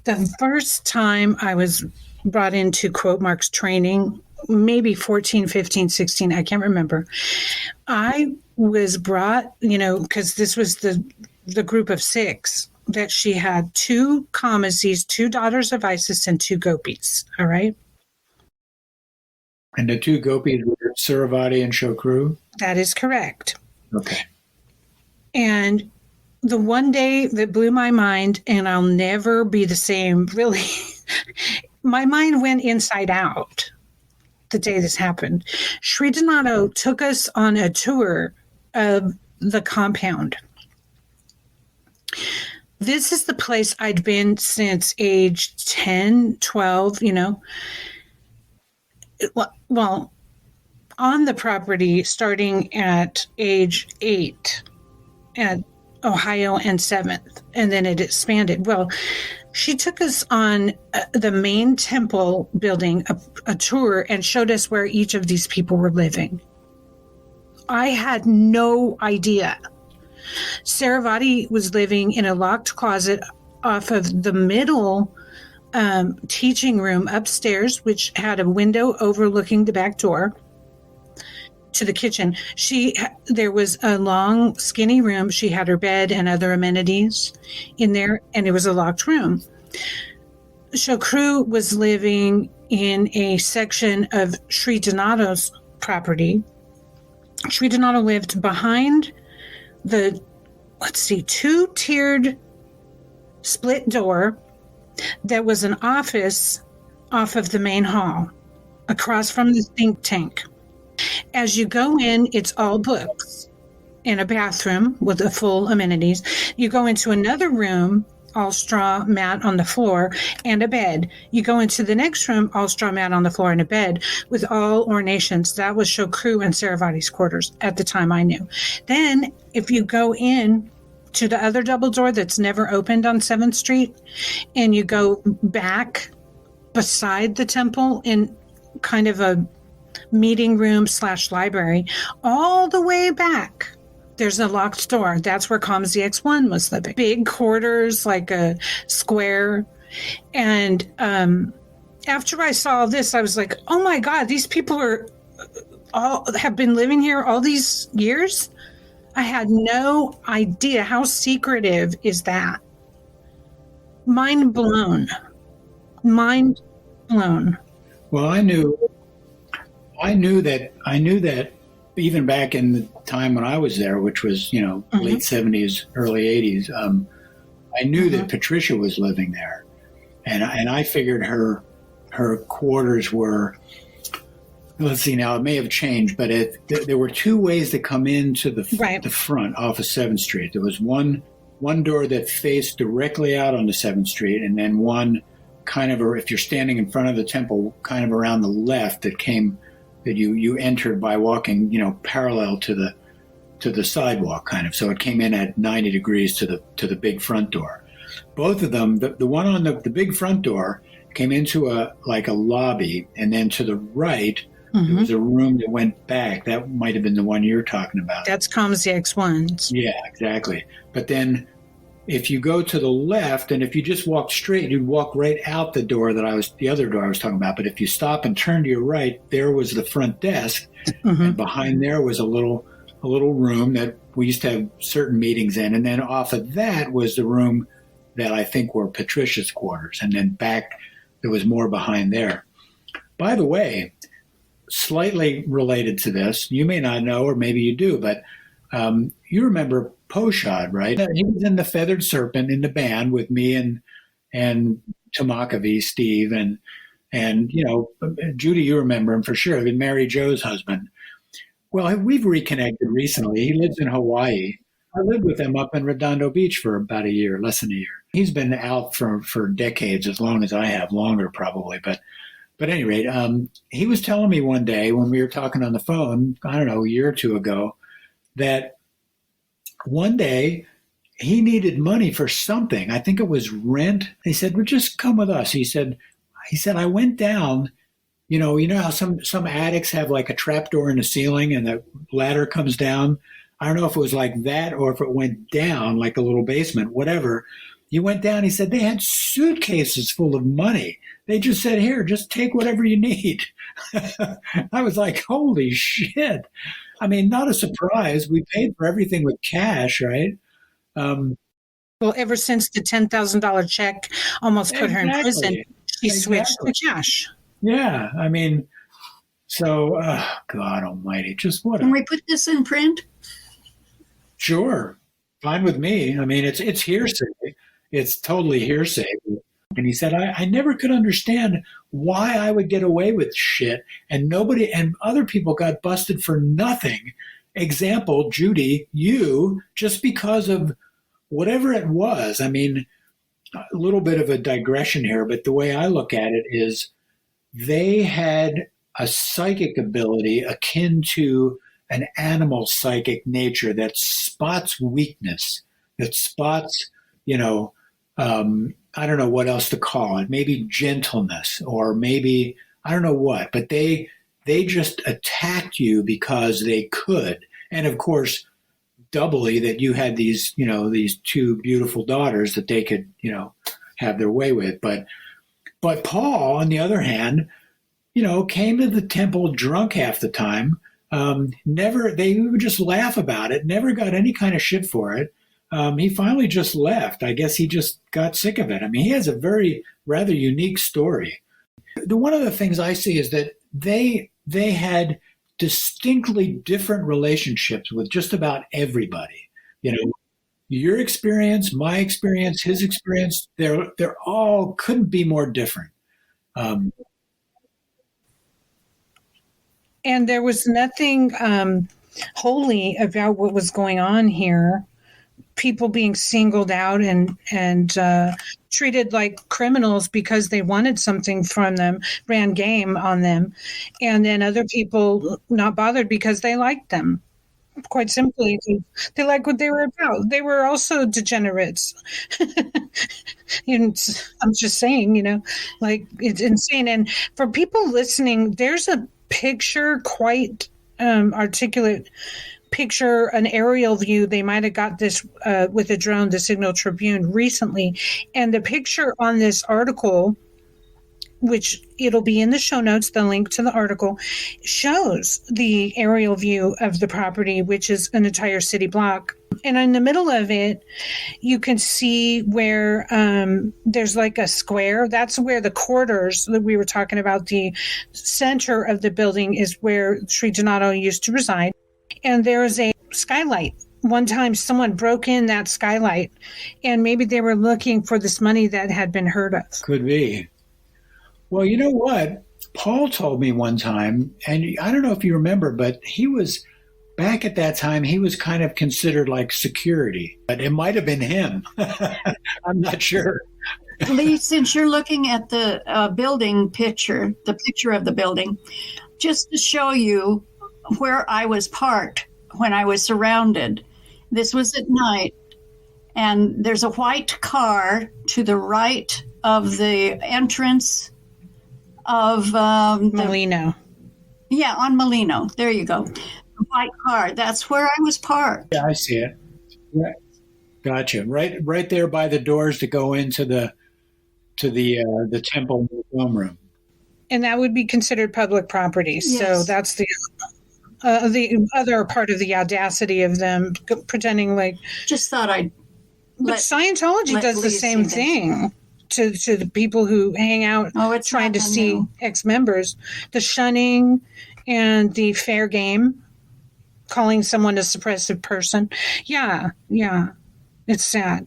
The first time I was brought into Quote Mark's training, maybe 14, 15, 16, I can't remember. I was brought, because this was the group of 6, that she had 2 Kamasis, 2 daughters of Isis, and 2 gopis, all right? And the 2 gopis were Suravati and Shokru? That is correct. Okay. And the one day that blew my mind, and I'll never be the same, really, my mind went inside out the day this happened. Sri Donato took us on a tour of the compound. This is the place I'd been since age 10, 12, Well, on the property starting at age 8 at Ohio and 7th, and then it expanded. Well, she took us on the main temple building, a tour, and showed us where each of these people were living. I had no idea. Saravati was living in a locked closet off of the middle teaching room upstairs, which had a window overlooking the back door. to the kitchen. There was a long, skinny room. She had her bed and other amenities in there, and it was a locked room. Shokru was living in a section of Sri Donato's property. Sri Donato lived behind the, two-tiered split door that was an office off of the main hall, across from the think tank. As you go in, it's all books and a bathroom with the full amenities. You go into another room, all straw mat on the floor and a bed. You go into the next room, all straw mat on the floor and a bed with all ornations. That was Shokru and Saravati's quarters at the time I knew. Then if you go in to the other double door that's never opened on 7th Street, and you go back beside the temple in kind of a meeting room / library, all the way back, there's a locked door. That's where Kamsi X1 was living. Big quarters, like a square. And after I saw this, I was like, oh my God, these people have been living here all these years? I had no idea. How secretive is that? Mind blown. Mind blown. Well, I knew that even back in the time when I was there, which was, late 70s, early 80s, I knew that Patricia was living there. And I figured her quarters were, let's see now, it may have changed, but there were two ways to come into the front off of 7th Street. There was one door that faced directly out onto 7th Street, and then one kind of, if you're standing in front of the temple, kind of around the left that you entered by walking, parallel to the sidewalk kind of. So it came in at 90 degrees to the big front door. Both of them, the one on the big front door came into a lobby, and then to the right, there was a room that went back. That might have been the one you're talking about. That's Kamsi X1's. Yeah, exactly. But then if you go to the left, and if you just walk straight, you'd walk right out the other door I was talking about. But if you stop and turn to your right, there was the front desk, and behind there was a little room that we used to have certain meetings in. And then off of that was the room that I think were Patricia's quarters. And then back, there was more behind there. By the way, slightly related to this, you may not know, or maybe you do, but you remember Poshad, right? He was in the Feathered Serpent in the band with me and Tamakavi, Steve, and Judy, you remember him for sure. Been Mary Jo's husband. Well, we've reconnected recently. He lives in Hawaii. I lived with him up in Redondo Beach for about a year, less than a year. He's been out for decades, as long as I have, longer probably. But at any rate, he was telling me one day when we were talking on the phone, I don't know, a year or two ago, that one day he needed money for something. I think it was rent. He said, well, just come with us. He said, I went down, you know how some attics have like a trapdoor in the ceiling and the ladder comes down. I don't know if it was like that or if it went down like a little basement, whatever. You went down, he said, they had suitcases full of money. They just said, here, just take whatever you need. I was like, holy shit. I mean, not a surprise. We paid for everything with cash, right? Well, ever since the $10,000 check almost put her in prison, she switched to cash. Yeah, I mean, so, God almighty, just what? Can we put this in print? Sure, fine with me. I mean, it's hearsay. It's totally hearsay. And he said, I never could understand why I would get away with shit and nobody and other people got busted for nothing. Example, Judy, you, just because of whatever it was. I mean, a little bit of a digression here, but the way I look at it is they had a psychic ability akin to an animal psychic nature that spots weakness, that spots, I don't know what else to call it, maybe gentleness or maybe, I don't know what, but they just attacked you because they could. And of course, doubly that you had these, these two beautiful daughters that they could, have their way with. But Paul, on the other hand, came to the temple drunk half the time, Never, they would just laugh about it, never got any kind of shit for it. He finally just left. I guess he just got sick of it. I mean, he has a very rather unique story. One of the things I see is that they had distinctly different relationships with just about everybody. You know, your experience, my experience, his experience, they're all couldn't be more different. And there was nothing holy about what was going on here. People being singled out and treated like criminals because they wanted something from them, ran game on them, and then other people not bothered because they liked them. Quite simply, they liked what they were about. They were also degenerates. I'm just saying, like it's insane. And for people listening, there's a picture, quite articulate picture, an aerial view. They might have got this with a drone, the Signal Tribune, recently. And the picture on this article, which it'll be in the show notes, the link to the article, shows the aerial view of the property, which is an entire city block. And in the middle of it, you can see where there's like a square. That's where the quarters that we were talking about, the center of the building is where Sri Donato used to reside. And there is a skylight. One time someone broke in that skylight, and maybe they were looking for this money that had been heard of. Could be. Well, you know what? Paul told me one time, and I don't know if you remember, but he was, back at that time, he was kind of considered like security. But it might have been him. I'm not sure. Lee, since you're looking at the building picture, the picture of the building, just to show you where I was parked when I was surrounded. This was at night, and there's a white car to the right of the entrance of Molino. Yeah, on Molino. There you go. The white car. That's where I was parked. Yeah, I see it. Right. Gotcha. Right there by the doors to go into the temple dome room. And that would be considered public property. Yes. So that's the other part of the audacity of them pretending like. Just thought I'd. But Scientology does the same thing to the people who hang out trying to see ex-members. The shunning and the fair game, calling someone a suppressive person. Yeah. It's sad.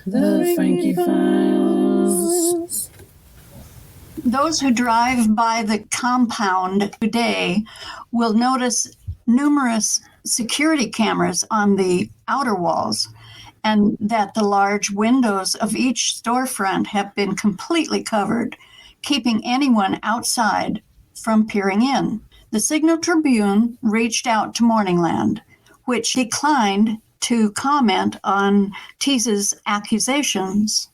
The Frankie Files. Those who drive by the compound today will notice numerous security cameras on the outer walls, and that the large windows of each storefront have been completely covered, keeping anyone outside from peering in. The Signal Tribune reached out to Morningland, which declined to comment on Tease's accusations.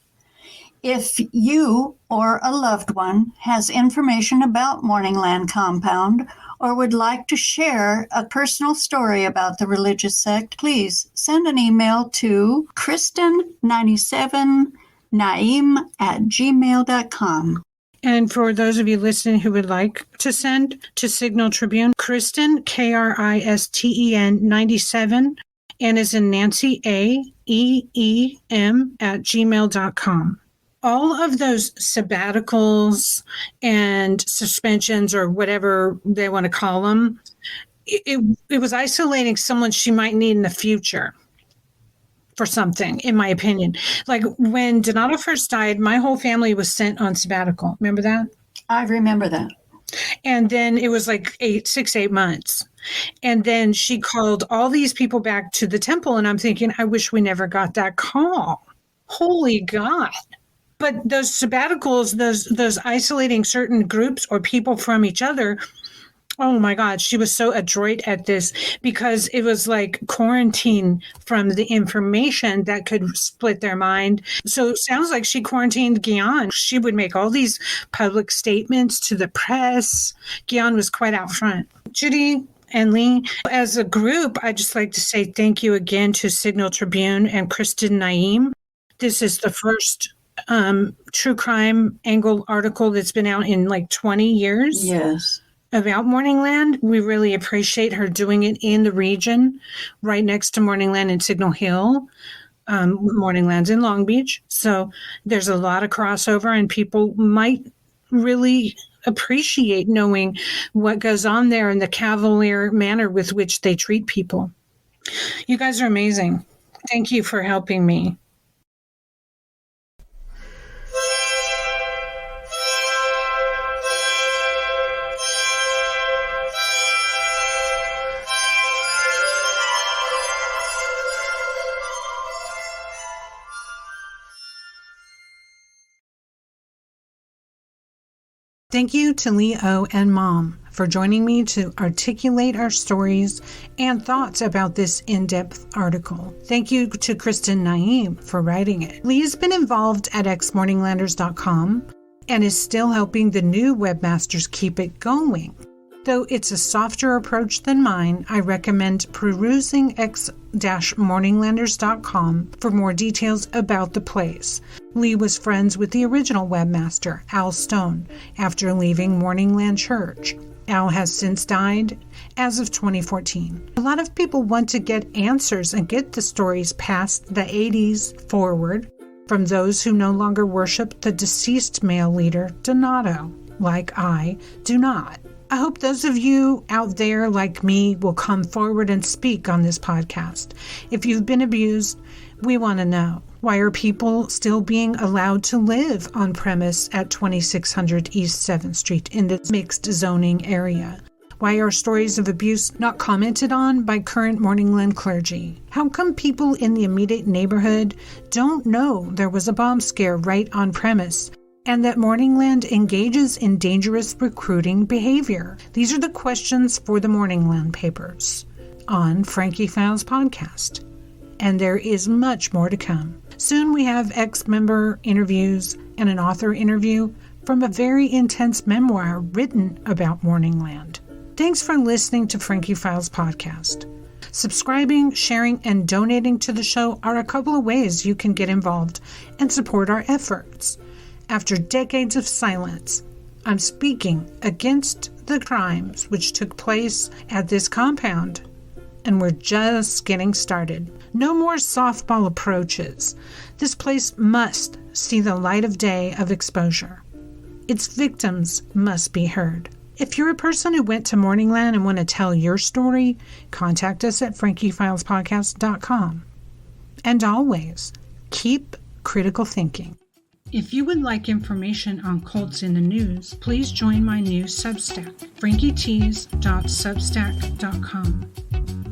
If you or a loved one has information about Morningland compound or would like to share a personal story about the religious sect, please send an email to Kristen97Naim@gmail.com. And for those of you listening who would like to send to Signal Tribune, Kristen, Kristen 97, and is in Nancy AEEM @gmail.com. All of those sabbaticals and suspensions, or whatever they want to call them, it was isolating someone she might need in the future for something, in my opinion. Like when Donato first died, my whole family was sent on sabbatical. Remember that? I remember that. And then it was like 8 months. And then she called all these people back to the temple. And I'm thinking, I wish we never got that call. Holy God. But those sabbaticals, those isolating certain groups or people from each other, oh my God, she was so adroit at this, because it was like quarantine from the information that could split their mind. So it sounds like she quarantined Guion. She would make all these public statements to the press. Guion was quite out front. Judy and Lee, as a group, I'd just like to say thank you again to Signal Tribune and Kristen Naim. This is the first true crime angle article that's been out in like 20 years. Yes. About Morningland. We really appreciate her doing it in the region, right next to Morningland in Signal Hill. Morningland's in Long Beach. So there's a lot of crossover, and people might really appreciate knowing what goes on there and the cavalier manner with which they treat people. You guys are amazing. Thank you for helping me. Thank you to Leo and Mom for joining me to articulate our stories and thoughts about this in-depth article. Thank you to Kristen Naeem for writing it. Lee has been involved at xmorninglanders.com and is still helping the new webmasters keep it going. Though it's a softer approach than mine, I recommend perusing x-morninglanders.com for more details about the place. Lee was friends with the original webmaster, Al Stone, after leaving Morningland Church. Al has since died as of 2014. A lot of people want to get answers and get the stories past the 80s forward from those who no longer worship the deceased male leader, Donato, like I do not. I hope those of you out there like me will come forward and speak on this podcast. If you've been abused, we want to know. Why are people still being allowed to live on premise at 2600 East 7th Street in this mixed zoning area? Why are stories of abuse not commented on by current Morningland clergy? How come people in the immediate neighborhood don't know there was a bomb scare right on premise and that Morningland engages in dangerous recruiting behavior? These are the questions for the Morningland papers on Frankie Files podcast. And there is much more to come. Soon we have ex-member interviews and an author interview from a very intense memoir written about Morningland. Thanks for listening to Frankie Files podcast. Subscribing, sharing, and donating to the show are a couple of ways you can get involved and support our efforts. After decades of silence, I'm speaking against the crimes which took place at this compound, and we're just getting started. No more softball approaches. This place must see the light of day of exposure. Its victims must be heard. If you're a person who went to Morningland and want to tell your story, contact us at frankiefilespodcast.com. And always, keep critical thinking. If you would like information on cults in the news, please join my new Substack, frankietees.substack.com.